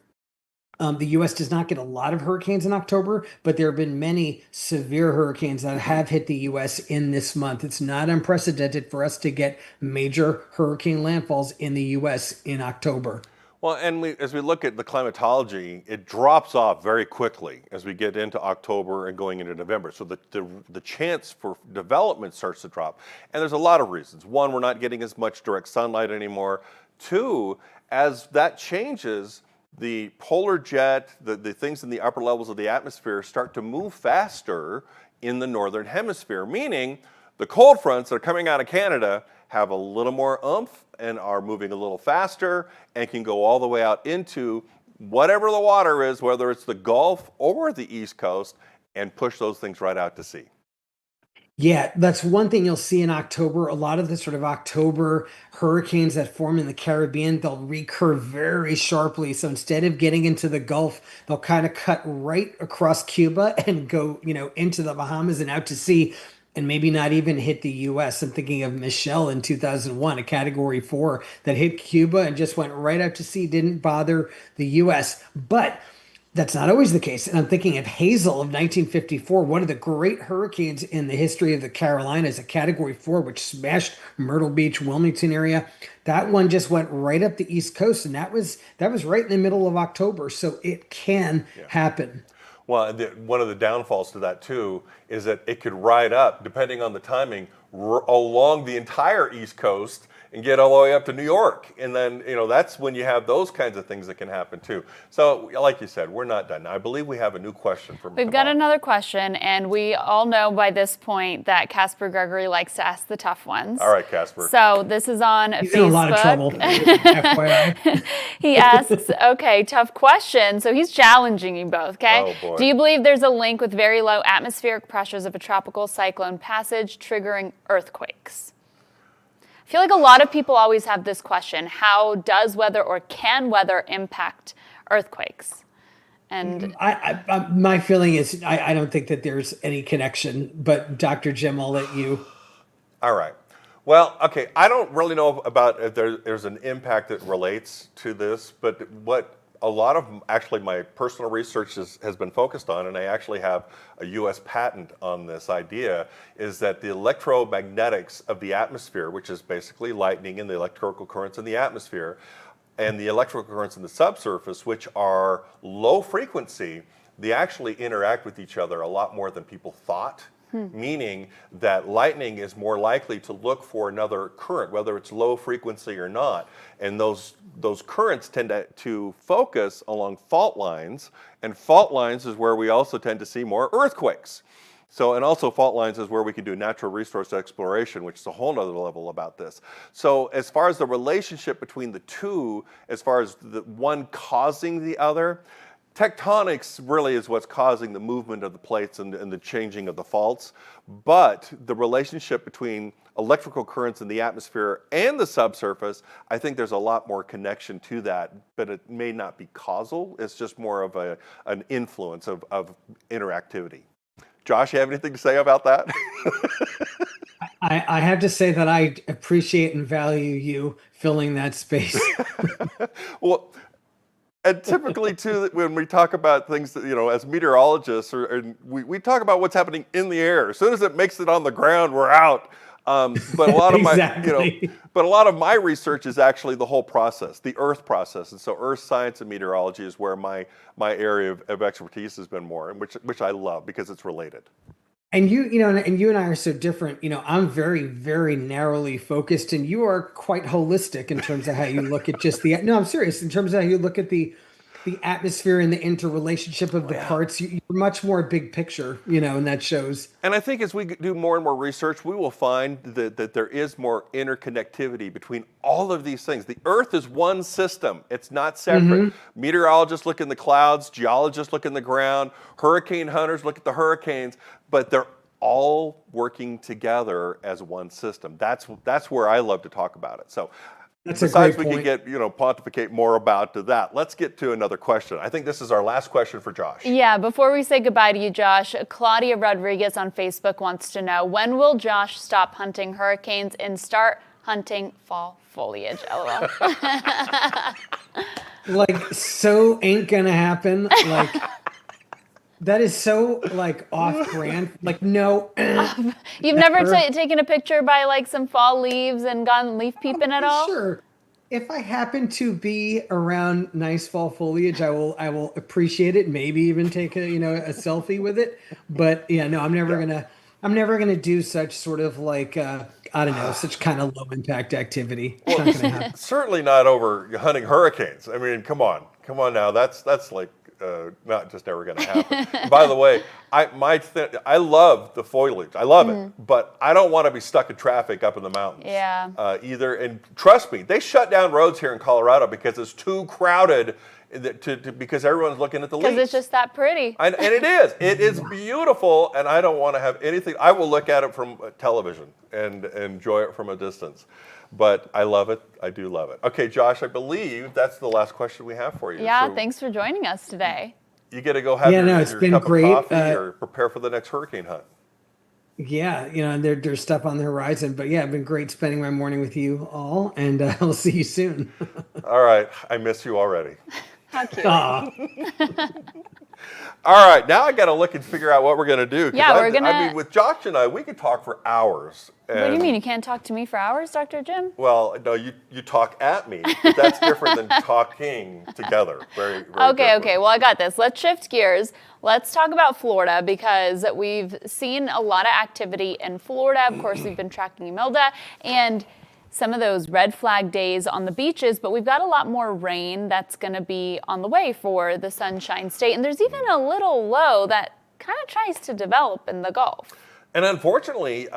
D: the U.S. does not get a lot of hurricanes in October, but there have been many severe hurricanes that have hit the U.S. in this month. It's not unprecedented for us to get major hurricane landfalls in the U.S. in October.
A: Well, and as we look at the climatology, it drops off very quickly as we get into October and going into November. So the chance for development starts to drop. And there's a lot of reasons. One, we're not getting as much direct sunlight anymore. Two, as that changes, the polar jet, the things in the upper levels of the atmosphere start to move faster in the northern hemisphere, meaning the cold fronts that are coming out of Canada have a little more oomph and are moving a little faster and can go all the way out into whatever the water is, whether it's the Gulf or the East Coast, and push those things right out to sea.
D: Yeah, that's one thing you'll see in October. A lot of the sort of October hurricanes that form in the Caribbean, they'll recurve very sharply. So instead of getting into the Gulf, they'll kind of cut right across Cuba and go, into the Bahamas and out to sea, and maybe not even hit the US. I'm thinking of Michelle in 2001, a category 4 that hit Cuba and just went right out to sea, didn't bother the US. But that's not always the case. And I'm thinking of Hazel of 1954, one of the great hurricanes in the history of the Carolinas, a category 4, which smashed Myrtle Beach, Wilmington area. That one just went right up the East Coast, and that was right in the middle of October. So it can happen.
A: Well, one of the downfalls to that too is that it could ride up, depending on the timing, along the entire East Coast and get all the way up to New York. And then, that's when you have those kinds of things that can happen too. So, like you said, we're not done. I believe we have a new question from
C: We've got another question, and we all know by this point that Casper Gregory likes to ask the tough ones.
A: All right, Casper.
C: So this is on
D: He's
C: Facebook.
D: in a lot of trouble. FYI.
C: He asks, okay, tough question. So he's challenging you both, okay?
A: Oh, boy.
C: Do you believe there's a link with very low atmospheric pressures of a tropical cyclone passage triggering earthquakes? I feel like a lot of people always have this question: how does weather or can weather impact earthquakes? And
D: my feeling is I don't think that there's any connection. But Dr. Jim, I'll let you.
A: All right. Well, okay, I don't really know about if there's an impact that relates to this, but what a lot of actually my personal research has been focused on, and I actually have a US patent on this idea, is that the electromagnetics of the atmosphere, which is basically lightning and the electrical currents in the atmosphere, and the electrical currents in the subsurface, which are low frequency, they actually interact with each other a lot more than people thought. Meaning that lightning is more likely to look for another current, whether it's low frequency or not. And those currents tend to focus along fault lines, and fault lines is where we also tend to see more earthquakes. So, and also fault lines is where we can do natural resource exploration, which is a whole nother level about this. So as far as the relationship between the two, as far as the one causing the other, tectonics really is what's causing the movement of the plates and the changing of the faults, but the relationship between electrical currents in the atmosphere and the subsurface, I think there's a lot more connection to that, but it may not be causal. It's just more of an influence of interactivity. Josh, you have anything to say about that?
D: I have to say that I appreciate and value you filling that space.
A: Well, and typically, too, when we talk about things, that, as meteorologists, we talk about what's happening in the air. As soon as it makes it on the ground, we're out. But a lot of
D: Exactly.
A: but a lot of my research is actually the whole process, the Earth process, and so Earth science and meteorology is where my area of expertise has been more, and which I love because it's related.
D: And and you and I are so different. I'm very, very narrowly focused, and you are quite holistic in terms of how you look at just the. No, I'm serious. In terms of how you look at the atmosphere and the interrelationship of the parts, you're much more big picture, and that shows.
A: And I think as we do more and more research, we will find that there is more interconnectivity between all of these things. The Earth is one system. It's not separate. Meteorologists look in the clouds, geologists look in the ground, hurricane hunters look at the hurricanes, but they're all working together as one system. That's where I love to talk about it. So
D: That's a
A: besides
D: great
A: we
D: point.
A: could get, pontificate more about that, let's get to another question. I think this is our last question for Josh.
C: yeah, before we say goodbye to you, Josh, Claudia Rodriguez on Facebook wants to know, when will Josh stop hunting hurricanes and start hunting fall foliage? LOL.
D: So ain't gonna happen. That is so off brand. No.
C: You've never taken a picture by some fall leaves and gone leaf peeping at all?
D: Sure. if I happen to be around nice fall foliage, I will appreciate it. Maybe even take a selfie with it. But yeah, no, I'm never gonna do such sort of like I don't know, such kind of low impact activity. It's not gonna happen.
A: Certainly not over hunting hurricanes. I mean, come on now. That's like not just never going to happen. By the way, I love the foliage. I love it, but I don't want to be stuck in traffic up in the mountains.
C: Yeah.
A: Either. And trust me, they shut down roads here in Colorado because it's too crowded. Because everyone's looking at the leaves.
C: Because it's just that pretty.
A: And it is. It is beautiful, and I don't want to have anything. I will look at it from television and enjoy it from a distance. But I love it. I do love it. Okay, Josh, I believe that's the last question we have for you.
C: Yeah,
A: So
C: thanks for joining us today.
A: you get to go have
D: it's
A: your
D: been
A: cup
D: great.
A: of coffee or prepare for the next hurricane hunt.
D: Yeah, and there's stuff on the horizon. But yeah, it's been great spending my morning with you all, and I'll see you soon.
A: All right. I miss you already.
C: How cute.
D: Aw.
A: All right, now I got to look and figure out what we're going to do. 'Cause
C: Yeah,
A: I mean, with Josh and I, we could talk for hours.
C: What do you mean? You can't talk to me for hours, Dr. Jim?
A: Well, no, you talk at me, but that's different than talking together. Very, very
C: Okay,
A: different.
C: okay. Well, I got this. Let's shift gears. Let's talk about Florida because we've seen a lot of activity in Florida. Of course, we've been tracking Imelda and some of those red flag days on the beaches, but we've got a lot more rain that's going to be on the way for the Sunshine State. And there's even a little low that kind of tries to develop in the Gulf.
A: And unfortunately,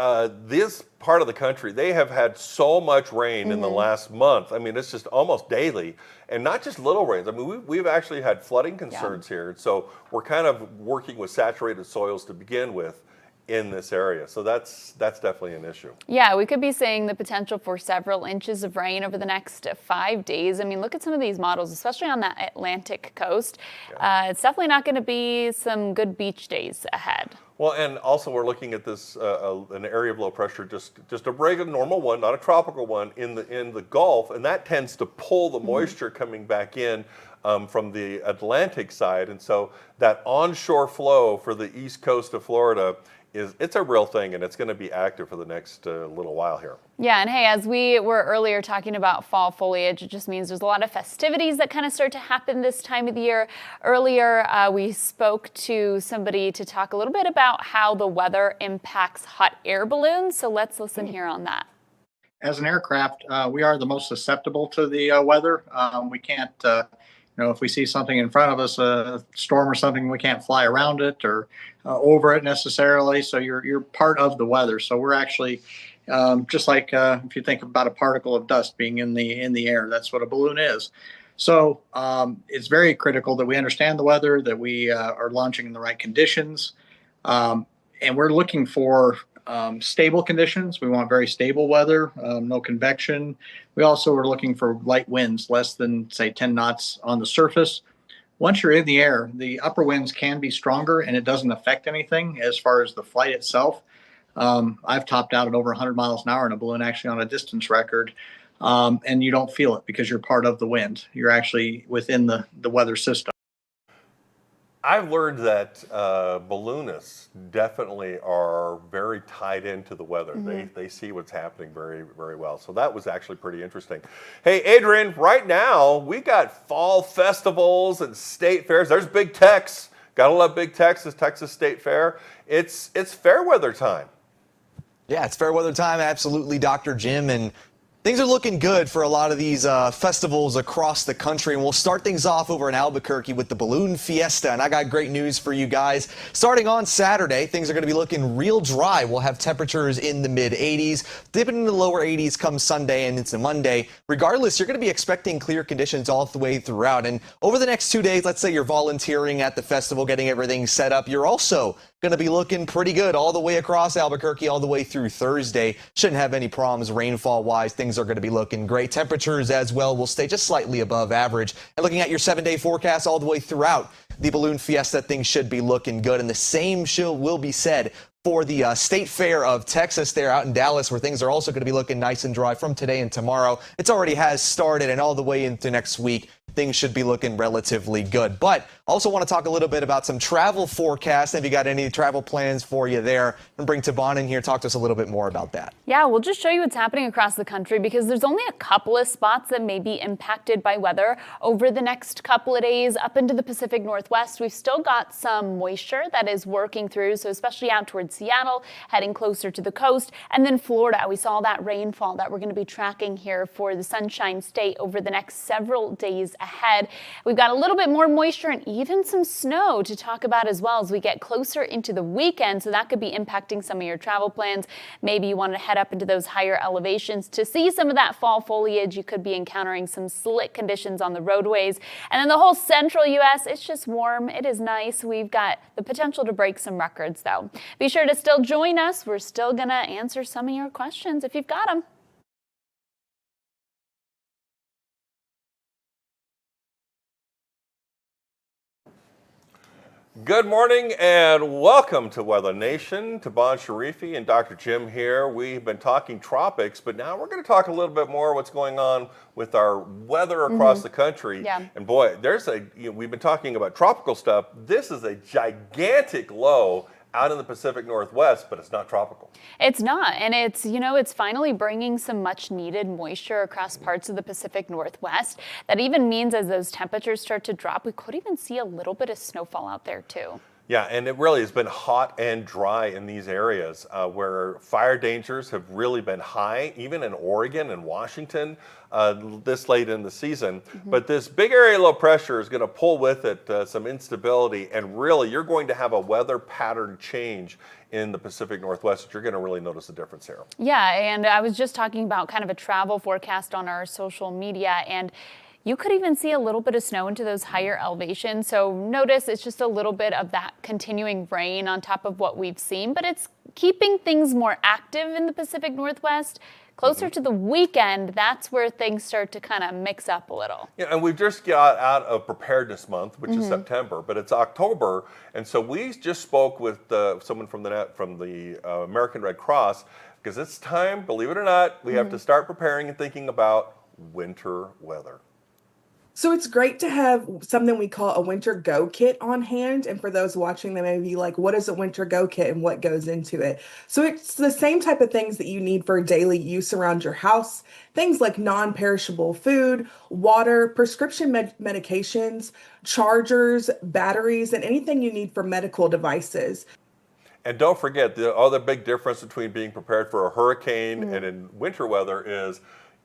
A: this part of the country, they have had so much rain in the last month. I mean, it's just almost daily, and not just little rains. I mean, we've actually had flooding concerns here. So we're kind of working with saturated soils to begin with in this area. So that's definitely an issue.
C: Yeah, we could be seeing the potential for several inches of rain over the next 5 days. I mean, look at some of these models, especially on that Atlantic coast.
A: Yeah.
C: It's definitely not going to be some good beach days ahead.
A: Well, and also we're looking at this an area of low pressure, just a regular normal one, not a tropical one in the Gulf, and that tends to pull the moisture coming back in from the Atlantic side, and so that onshore flow for the east coast of Florida it's a real thing, and it's going to be active for the next little while here.
C: Yeah, and hey, as we were earlier talking about fall foliage, it just means there's a lot of festivities that kind of start to happen this time of the year. Earlier, we spoke to somebody to talk a little bit about how the weather impacts hot air balloons. So let's listen here on that.
F: As an aircraft, we are the most susceptible to the weather. We can't, if we see something in front of us, a storm or something, we can't fly around it or over it necessarily. So you're part of the weather. So we're actually just like if you think about a particle of dust being in the air, that's what a balloon is. So it's very critical that we understand the weather, that we are launching in the right conditions, and we're looking for stable conditions. We want very stable weather, no convection. We also are looking for light winds, less than, say, 10 knots on the surface. Once you're in the air, the upper winds can be stronger, and it doesn't affect anything as far as the flight itself. I've topped out at over 100 miles an hour in a balloon, actually on a distance record, and you don't feel it because you're part of the wind. You're actually within the weather system.
A: I've learned that balloonists definitely are very tied into the weather. They see what's happening very, very well. So that was actually pretty interesting. Hey, Adrian, right now we got fall festivals and state fairs. There's Big Tex. Gotta love Big Texas, Texas State Fair. It's fair weather time.
E: Yeah, it's fair weather time, absolutely, Dr. Jim, and things are looking good for a lot of these festivals across the country, and we'll start things off over in Albuquerque with the Balloon Fiesta, and I got great news for you guys. Starting on Saturday, things are going to be looking real dry. We'll have temperatures in the mid-80s, dipping into the lower 80s come Sunday and into Monday. Regardless, you're going to be expecting clear conditions all the way throughout, and over the next 2 days, let's say you're volunteering at the festival, getting everything set up, you're also going to be looking pretty good all the way across Albuquerque, all the way through Thursday. Shouldn't have any problems rainfall-wise. Things are going to be looking great. Temperatures as well will stay just slightly above average. And looking at your 7-day forecast all the way throughout the Balloon Fiesta, things should be looking good. And the same will be said for the State Fair of Texas there out in Dallas, where things are also going to be looking nice and dry from today and tomorrow. It already has started, and all the way into next week, things should be looking relatively good. But also want to talk a little bit about some travel forecasts. Have you got any travel plans for you there? And bring Tabon in here, talk to us a little bit more about that.
C: Yeah, we'll just show you what's happening across the country because there's only a couple of spots that may be impacted by weather over the next couple of days up into the Pacific Northwest. We've still got some moisture that is working through, so especially out towards Seattle, heading closer to the coast, and then Florida. We saw that rainfall that we're going to be tracking here for the Sunshine State over the next several days ahead. We've got a little bit more moisture and even some snow to talk about as well as we get closer into the weekend, so that could be impacting some of your travel plans. Maybe you want to head up into those higher elevations to see some of that fall foliage. You could be encountering some slick conditions on the roadways. And then the whole central U.S., it's just warm. It is nice. We've got the potential to break some records, though. Be sure to still join us. We're still going to answer some of your questions if you've got them.
A: Good morning and welcome to Weather Nation. Tabon Sharifi and Dr. Jim here. We've been talking tropics, but now we're going to talk a little bit more what's going on with our weather across the country.
C: Yeah.
A: And boy, we've been talking about tropical stuff. This is a gigantic low out in the Pacific Northwest, but it's not tropical.
C: It's not, and it's finally bringing some much needed moisture across parts of the Pacific Northwest. That even means as those temperatures start to drop, we could even see a little bit of snowfall out there too.
A: Yeah, and it really has been hot and dry in these areas where fire dangers have really been high, even in Oregon and Washington this late in the season. But this big area of low pressure is going to pull with it some instability, and really you're going to have a weather pattern change in the Pacific Northwest. You're going to really notice the difference here.
C: Yeah, and I was just talking about kind of a travel forecast on our social media, and you could even see a little bit of snow into those higher elevations. So notice it's just a little bit of that continuing rain on top of what we've seen, but it's keeping things more active in the Pacific Northwest. Closer to the weekend, that's where things start to kind of mix up a little.
A: Yeah, and we've just got out of preparedness month, which is September, but it's October, and so we just spoke with someone from the American Red Cross because it's time, believe it or not, we have to start preparing and thinking about winter weather.
G: So it's great to have something we call a winter go kit on hand. And for those watching, they may be like, what is a winter go kit and what goes into it? So it's the same type of things that you need for daily use around your house. Things like non-perishable food, water, prescription medications, chargers, batteries, and anything you need for medical devices.
A: And don't forget, the other big difference between being prepared for a hurricane and in winter weather is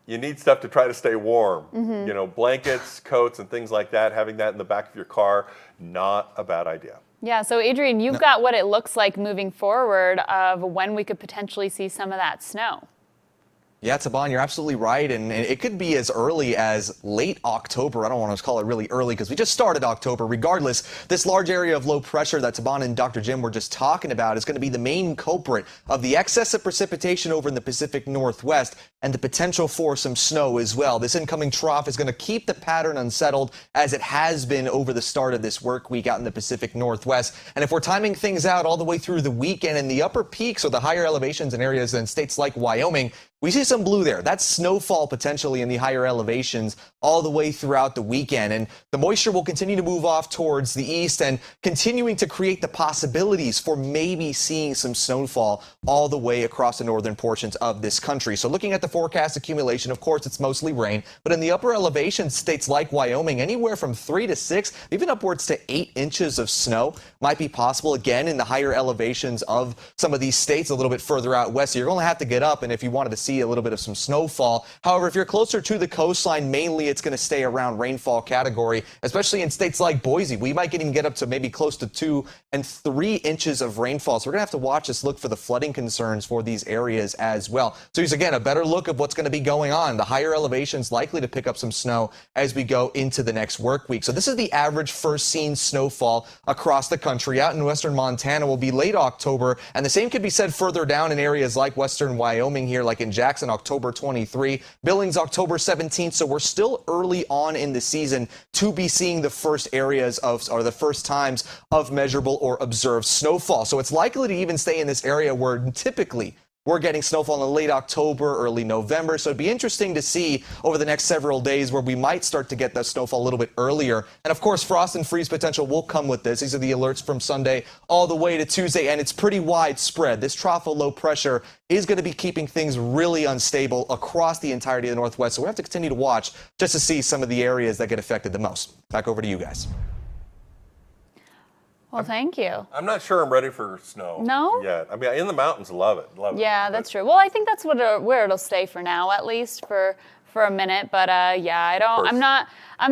A: you need stuff to try to stay warm. You know, blankets, coats, and things like that. Having that in the back of your car, not a bad idea.
C: Yeah, so Adrian, you've got what it looks like moving forward of when we could potentially see some of that snow.
E: Yeah, Tabon, you're absolutely right, and it could be as early as late October. I don't want to call it really early because we just started October. Regardless, this large area of low pressure that Tabon and Dr. Jim were just talking about is going to be the main culprit of the excess of precipitation over in the Pacific Northwest and the potential for some snow as well. This incoming trough is going to keep the pattern unsettled as it has been over the start of this work week out in the Pacific Northwest. And if we're timing things out all the way through the weekend in the upper peaks or the higher elevations in areas in states like Wyoming, we see some blue there. That's snowfall potentially in the higher elevations all the way throughout the weekend. And the moisture will continue to move off towards the east and continuing to create the possibilities for maybe seeing some snowfall all the way across the northern portions of this country. So looking at the forecast accumulation, of course, it's mostly rain. But in the upper elevations, states like Wyoming, anywhere from 3 to 6, even upwards to 8 inches of snow might be possible again in the higher elevations of some of these states a little bit further out west. So you're going to have to get up, and if you wanted to see a little bit of some snowfall. However, if you're closer to the coastline, mainly it's going to stay around rainfall category, especially in states like Boise. We might even get up to maybe close to 2 and 3 inches of rainfall. So we're going to have to watch this, look for the flooding concerns for these areas as well. So here's again a better look of what's going to be going on. The higher elevations likely to pick up some snow as we go into the next work week. So this is the average first seen snowfall across the country. Out in western Montana will be late October, and the same could be said further down in areas like western Wyoming here, like in Jackson, October 23, Billings, October 17th. So we're still early on in the season to be seeing the first areas of, or the first times of measurable or observed snowfall. So it's likely to even stay in this area where typically We're getting snowfall in late October, early November. So it'd be interesting to see over the next several days where we might start to get that snowfall a little bit earlier. And of course, frost and freeze potential will come with this. These are the alerts from Sunday all the way to Tuesday, and it's pretty widespread. This trough of low pressure is going to be keeping things really unstable across the entirety of the Northwest. So we have to continue to watch just to see some of the areas that get affected the most. Back over to you guys.
C: Well, thank you.
A: I'm not sure I'm ready for snow.
C: No?
A: Yet. I mean, in the mountains, love it. Love it.
C: Yeah, that's true. Well, I think that's where it'll stay for now, at least for a minute. But yeah, I'm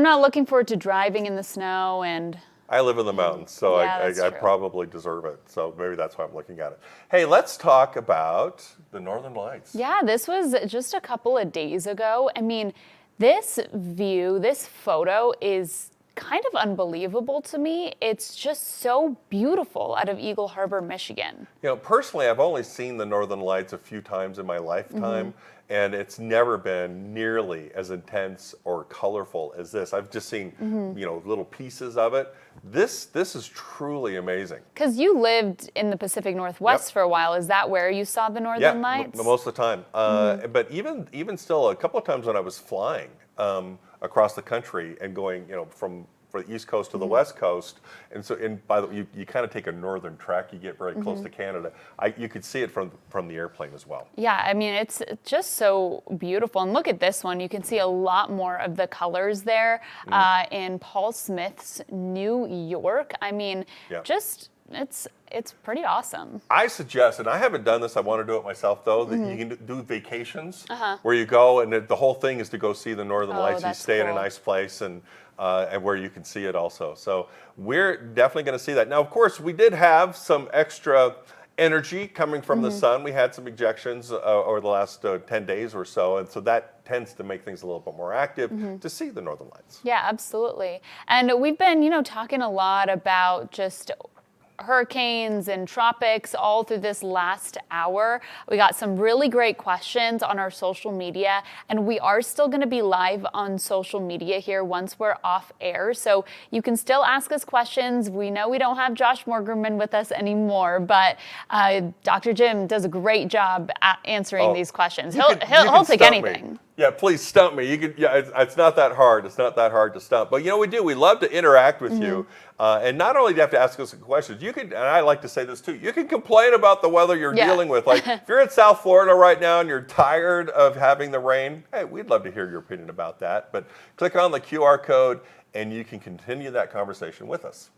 C: not looking forward to driving in the snow. And
A: I live in the mountains, so
C: Yeah, that's
A: I
C: true.
A: probably deserve it. So maybe that's why I'm looking at it. Hey, let's talk about the Northern Lights.
C: yeah, this was just a couple of days ago. I mean, this photo is kind of unbelievable to me. It's just so beautiful out of Eagle Harbor, Michigan.
A: You know, personally, I've only seen the Northern Lights a few times in my lifetime, and it's never been nearly as intense or colorful as this. I've just seen, you know, little pieces of it. This is truly amazing.
C: Because you lived in the Pacific Northwest for a while. Is that where you saw the Northern Lights?
A: Most of the time. But even still, a couple of times when I was flying across the country and going, you know, from the East Coast to the West Coast, and so by the way, you kind of take a northern track. You get very close to Canada. You could see it from the airplane as well.
C: Yeah, I mean, it's just so beautiful. And look at this one. You can see a lot more of the colors there in Paul Smith's New York. I mean, just it's pretty awesome.
A: I suggest, and I haven't done this, I want to do it myself though, that you can do vacations where you go and the whole thing is to go see the Northern Lights. You
C: that's
A: stay in a
C: cool.
A: nice place and where you can see it also. So we're definitely going to see that. Now, of course, we did have some extra energy coming from the sun. We had some ejections over the last 10 days or so, and so that tends to make things a little bit more active to see the Northern Lights.
C: Yeah, absolutely. And we've been, talking a lot about just hurricanes and tropics all through this last hour. We got some really great questions on our social media, and we are still going to be live on social media here once we're off air. So you can still ask us questions. We know we don't have Josh Morgerman with us anymore, but Dr. Jim does a great job at answering these questions. He'll take
A: stump me.
C: anything.
A: Yeah, please stump me. You can. Yeah, it's not that hard. It's not that hard to stump. But we do. We love to interact with you. And not only do you have to ask us questions, you can. And I like to say this too. You can complain about the weather you're dealing with. Like if you're in South Florida right now and you're tired of having the rain, hey, we'd love to hear your opinion about that. But click on the QR code and you can continue that conversation with us.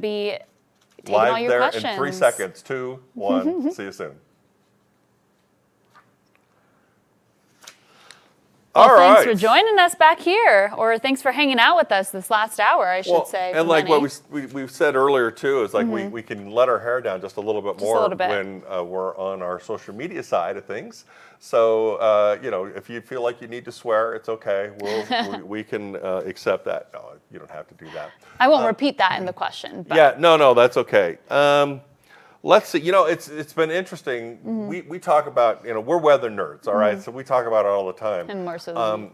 C: Be taking
A: Live
C: all your
A: there
C: questions.
A: in 3 seconds. 2, 1. See you soon.
C: Well,
A: All right.
C: thanks for joining us back here, or thanks for hanging out with us this last hour, I should say.
A: And like what we've said earlier too is like we can let our hair down just a little bit more when we're on our social media side of things. So if you feel like you need to swear, it's okay. We can accept that. No, you don't have to do that.
C: I won't repeat that in the question. But.
A: Yeah, no, that's okay. Let's see. It's been interesting. We talk about we're weather nerds, all right. So we talk about it all the time.
C: And more so than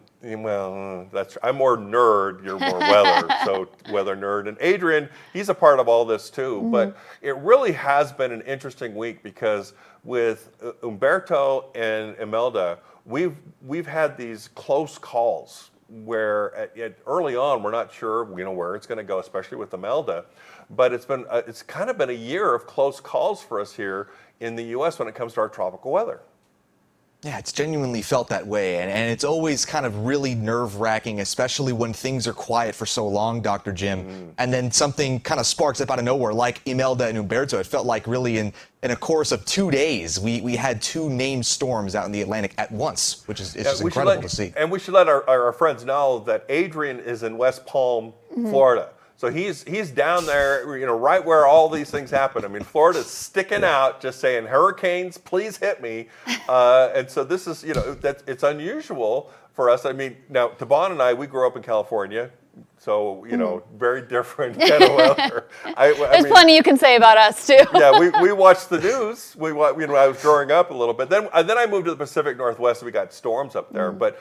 A: I'm more nerd. You're more weather. So weather nerd. And Adrian, he's a part of all this too. But it really has been an interesting week because with Umberto and Imelda, we've had these close calls where early on we're not sure where it's going to go, especially with Imelda. But it's kind of been a year of close calls for us here in the U.S. when it comes to our tropical weather.
E: Yeah, it's genuinely felt that way, and it's always kind of really nerve-wracking, especially when things are quiet for so long, Dr. Jim, and then something kind of sparks up out of nowhere, like Imelda and Umberto. It felt like really in a course of 2 days, we had 2 named storms out in the Atlantic at once, which is just incredible to see.
A: And we should let our friends know that Adrian is in West Palm, Florida. So he's down there, right where all these things happen. I mean, Florida's sticking out, just saying, hurricanes, please hit me. And so this is, it's unusual for us. I mean, now, Taban and I, we grew up in California. So, very different kind of weather.
C: There's plenty you can say about us too.
A: Yeah, we watched the news. I was growing up a little bit. Then I moved to the Pacific Northwest, and we got storms up there. But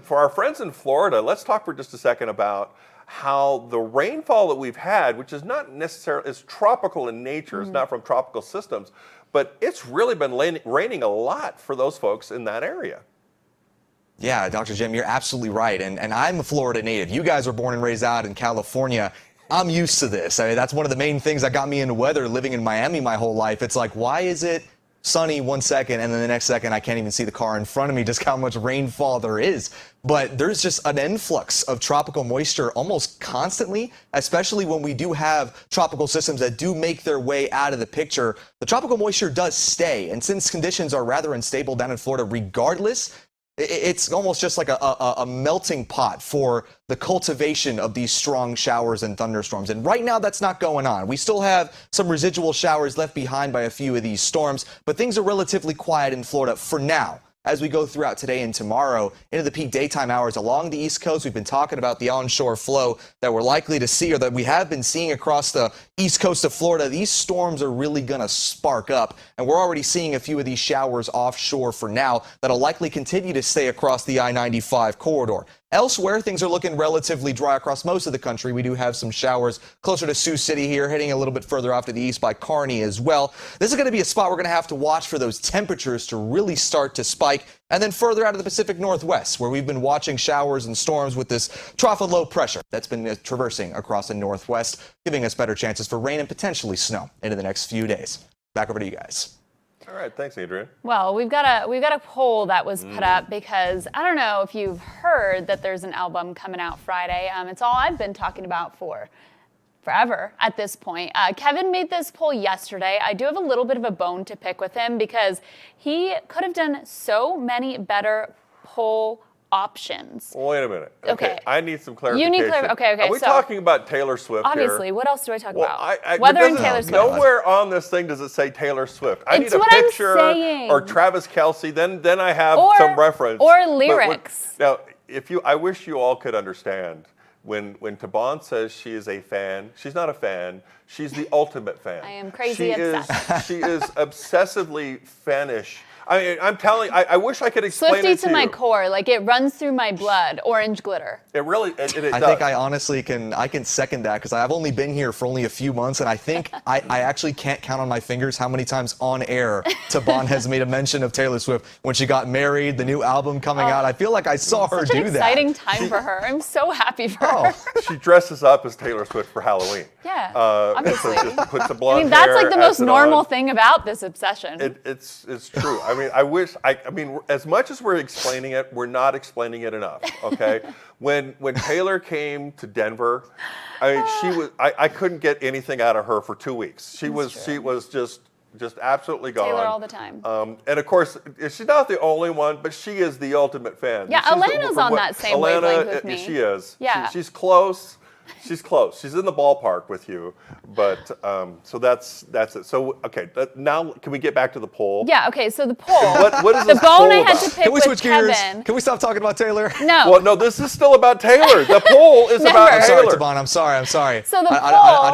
A: for our friends in Florida, let's talk for just a second about how the rainfall that we've had, which is not necessarily, is tropical in nature, it's not from tropical systems, but it's really been raining a lot for those folks in that area.
E: Yeah, Dr. Jim, you're absolutely right. And I'm a Florida native. You guys were born and raised out in California. I'm used to this. I mean, that's one of the main things that got me into weather living in Miami my whole life. It's like, why is it sunny 1 second and then the next second I can't even see the car in front of me, just how much rainfall there is. But there's just an influx of tropical moisture almost constantly, especially when we do have tropical systems that do make their way out of the picture. The tropical moisture does stay, and since conditions are rather unstable down in Florida regardless, it's almost just like a melting pot for the cultivation of these strong showers and thunderstorms. And right now, that's not going on. We still have some residual showers left behind by a few of these storms, but things are relatively quiet in Florida for now. As we go throughout today and tomorrow into the peak daytime hours along the East Coast, we've been talking about the onshore flow that we're likely to see, or that we have been seeing across the East Coast of Florida. These storms are really going to spark up, and we're already seeing a few of these showers offshore for now that'll likely continue to stay across the I-95 corridor. Elsewhere, things are looking relatively dry across most of the country. We do have some showers closer to Sioux City here, heading a little bit further off to the east by Kearney as well. This is going to be a spot we're going to have to watch for those temperatures to really start to spike. And then further out of the Pacific Northwest, where we've been watching showers and storms with this trough of low pressure that's been traversing across the Northwest, giving us better chances for rain and potentially snow into the next few days. Back over to you guys.
A: All right, thanks, Adrian.
C: Well, we've got a poll that was put up because I don't know if you've heard that there's an album coming out Friday. It's all I've been talking about for forever at this point. Kevin made this poll yesterday. I do have a little bit of a bone to pick with him because he could have done so many better poll options.
A: Wait a minute.
C: Okay.
A: I need some clarification.
C: You need okay.
A: Are we talking about Taylor Swift
C: obviously,
A: here?
C: what else do I talk about?
A: Weather
C: and Taylor Swift.
A: Nowhere on this thing does it say Taylor Swift. I need a picture or Travis Kelce. Then I have some reference.
C: Or lyrics.
A: Now, I wish you all could understand. When Taban says she is a fan, she's not a fan. She's the ultimate fan.
C: I am crazy obsessed.
A: She is obsessively fanish. I mean, I'm telling. I wish I could explain
C: Swiftie
A: it to
C: to my
A: you.
C: core, like it runs through my blood. Orange glitter.
A: It really. It does.
E: I think I honestly can second that because I've only been here for only a few months, and I think I actually can't count on my fingers how many times on air Taban has made a mention of Taylor Swift when she got married, the new album coming out. I feel like I saw her do that.
C: Such an exciting time for her. I'm so happy for her.
A: She dresses up as Taylor Swift for Halloween.
C: Yeah,
A: so
C: obviously.
A: just puts a blonde
C: I mean, that's
A: hair,
C: like the most
A: adds it
C: normal
A: on.
C: thing about this obsession.
A: It's true. I mean, I mean, as much as we're explaining it, we're not explaining it enough. Okay, when Taylor came to Denver, I couldn't get anything out of her for 2 weeks. She was just absolutely gone.
C: Taylor all the time.
A: And of course, she's not the only one, but she is the ultimate fan.
C: Yeah, Alana's on that same wavelength with me.
A: She is.
C: Yeah.
A: She's close. She's close. She's in the ballpark with you, but so that's it. So okay, now can we get back to the poll?
C: Yeah. Okay. So the poll.
A: What is
C: the
A: this
C: bone
A: poll
C: I had
A: about?
C: to pick
E: Can we
C: with
E: switch gears?
C: Kevin.
E: Can we stop talking about Taylor?
C: No.
A: Well, no, this is still about Taylor. The poll is
C: Never.
A: about
E: I'm sorry,
A: Taylor.
E: Taban. I'm sorry.
C: So the
E: I
C: poll-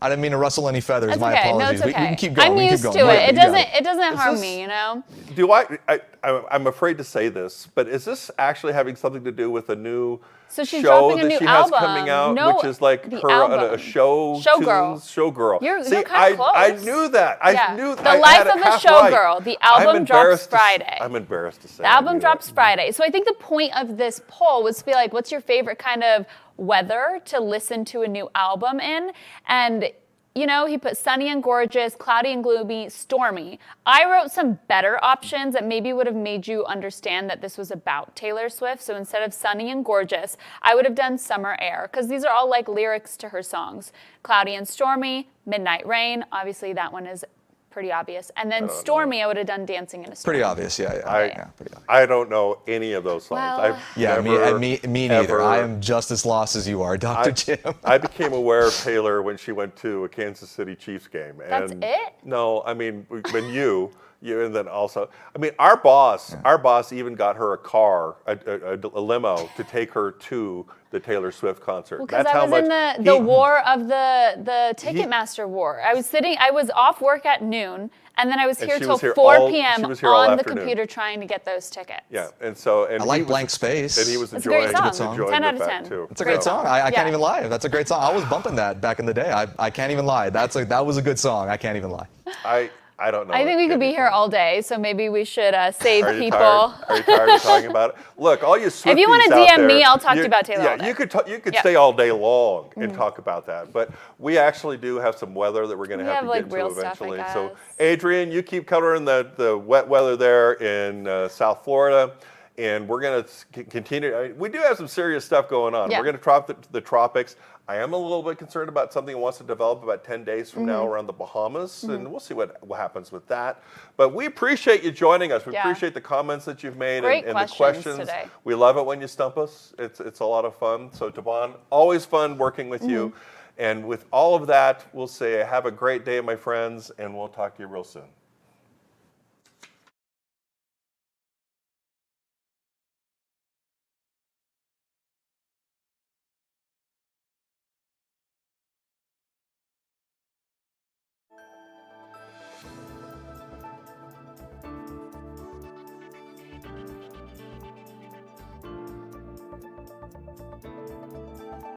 E: didn't mean to rustle any feathers.
C: That's
E: My
C: okay.
E: apologies.
C: No, it's okay.
E: We can keep going.
C: I'm
E: We can
C: used
E: keep
C: to
E: going.
C: it.
E: You got
C: It doesn't harm
A: this-
C: me, you know.
A: Do I'm afraid to say this, but is this actually having something to do with a new
C: So she's
A: show
C: dropping a
A: that
C: new
A: she has
C: album.
A: coming out,
C: No,
A: which is like
C: the
A: her
C: album.
A: a show
C: Showgirl.
A: tunes, Showgirl.
C: You're
A: See,
C: kinda close.
A: I knew that.
C: Yeah.
A: I knew that.
C: The
A: I
C: Life
A: had it
C: of a
A: half
C: Showgirl.
A: right.
C: The album drops Friday.
A: I'm embarrassed to say.
C: The album drops Friday. So I think the point of this poll was to be like, what's your favorite kind of weather to listen to a new album in? And, you know, he put sunny and gorgeous, cloudy and gloomy, stormy. I wrote some better options that maybe would have made you understand that this was about Taylor Swift. So instead of sunny and gorgeous, I would have done summer air, because these are all like lyrics to her songs. Cloudy and stormy, midnight rain. Obviously, that one is pretty obvious. And then stormy, I would have done dancing in a storm.
E: Pretty obvious, yeah.
A: I
E: pretty obvious.
A: I don't know any of those songs.
C: Well-
A: I've
E: Yeah,
A: never,
E: me neither.
A: ever-
E: I am just as lost as you are, Dr. Jim.
A: I became aware of Taylor when she went to a Kansas City Chiefs game.
C: That's
A: And
C: it?
A: No, I mean, when you And then also, I mean, our boss even got her a car, a limo to take her to the Taylor Swift concert.
C: Because I was in the war of the Ticketmaster war. I was off work at noon, and then I was here till 4 p.m. on the computer trying to get those tickets.
A: Yeah, and
E: I like Blank Space.
A: And he was
C: It's a great
A: enjoying,
C: song.
A: enjoying
C: 10
A: the
C: out of
A: fact
C: 10.
A: too.
E: It's a great song. I can't
C: Yeah.
E: even lie. That's a great song. I was bumping that back in the day. I can't even lie. That was a good song. I can't even lie.
A: I don't know.
C: I think we could be here all day, so maybe we should save
A: Are you
C: people.
A: tired? Are you tired of talking about it? Look, all you Swifties
C: If you want to
A: out
C: DM
A: there,
C: me, I'll talk to you about Taylor all
A: Yeah,
C: day.
A: you could
C: Yeah.
A: stay all day long and talk about that. But we actually do have some weather that we're going to
C: We
A: have
C: have,
A: to
C: like,
A: get
C: real
A: to
C: stuff, I
A: eventually. So,
C: guess.
A: Adrian, you keep covering the wet weather there in South Florida. And we're going to continue. We do have some serious stuff going on.
C: Yeah.
A: We're going to drop the tropics. I am a little bit concerned about something that wants to develop about 10 days from now around the Bahamas, and we'll see what happens with that. But we appreciate you joining us. We
C: Yeah.
A: appreciate the comments that you've made
C: Great
A: and the
C: questions
A: questions.
C: today.
A: We love it when you stump us. It's a lot of fun. So, Devon, always fun working with you. And with all of that, we'll say have a great day, my friends, and we'll talk to you real soon.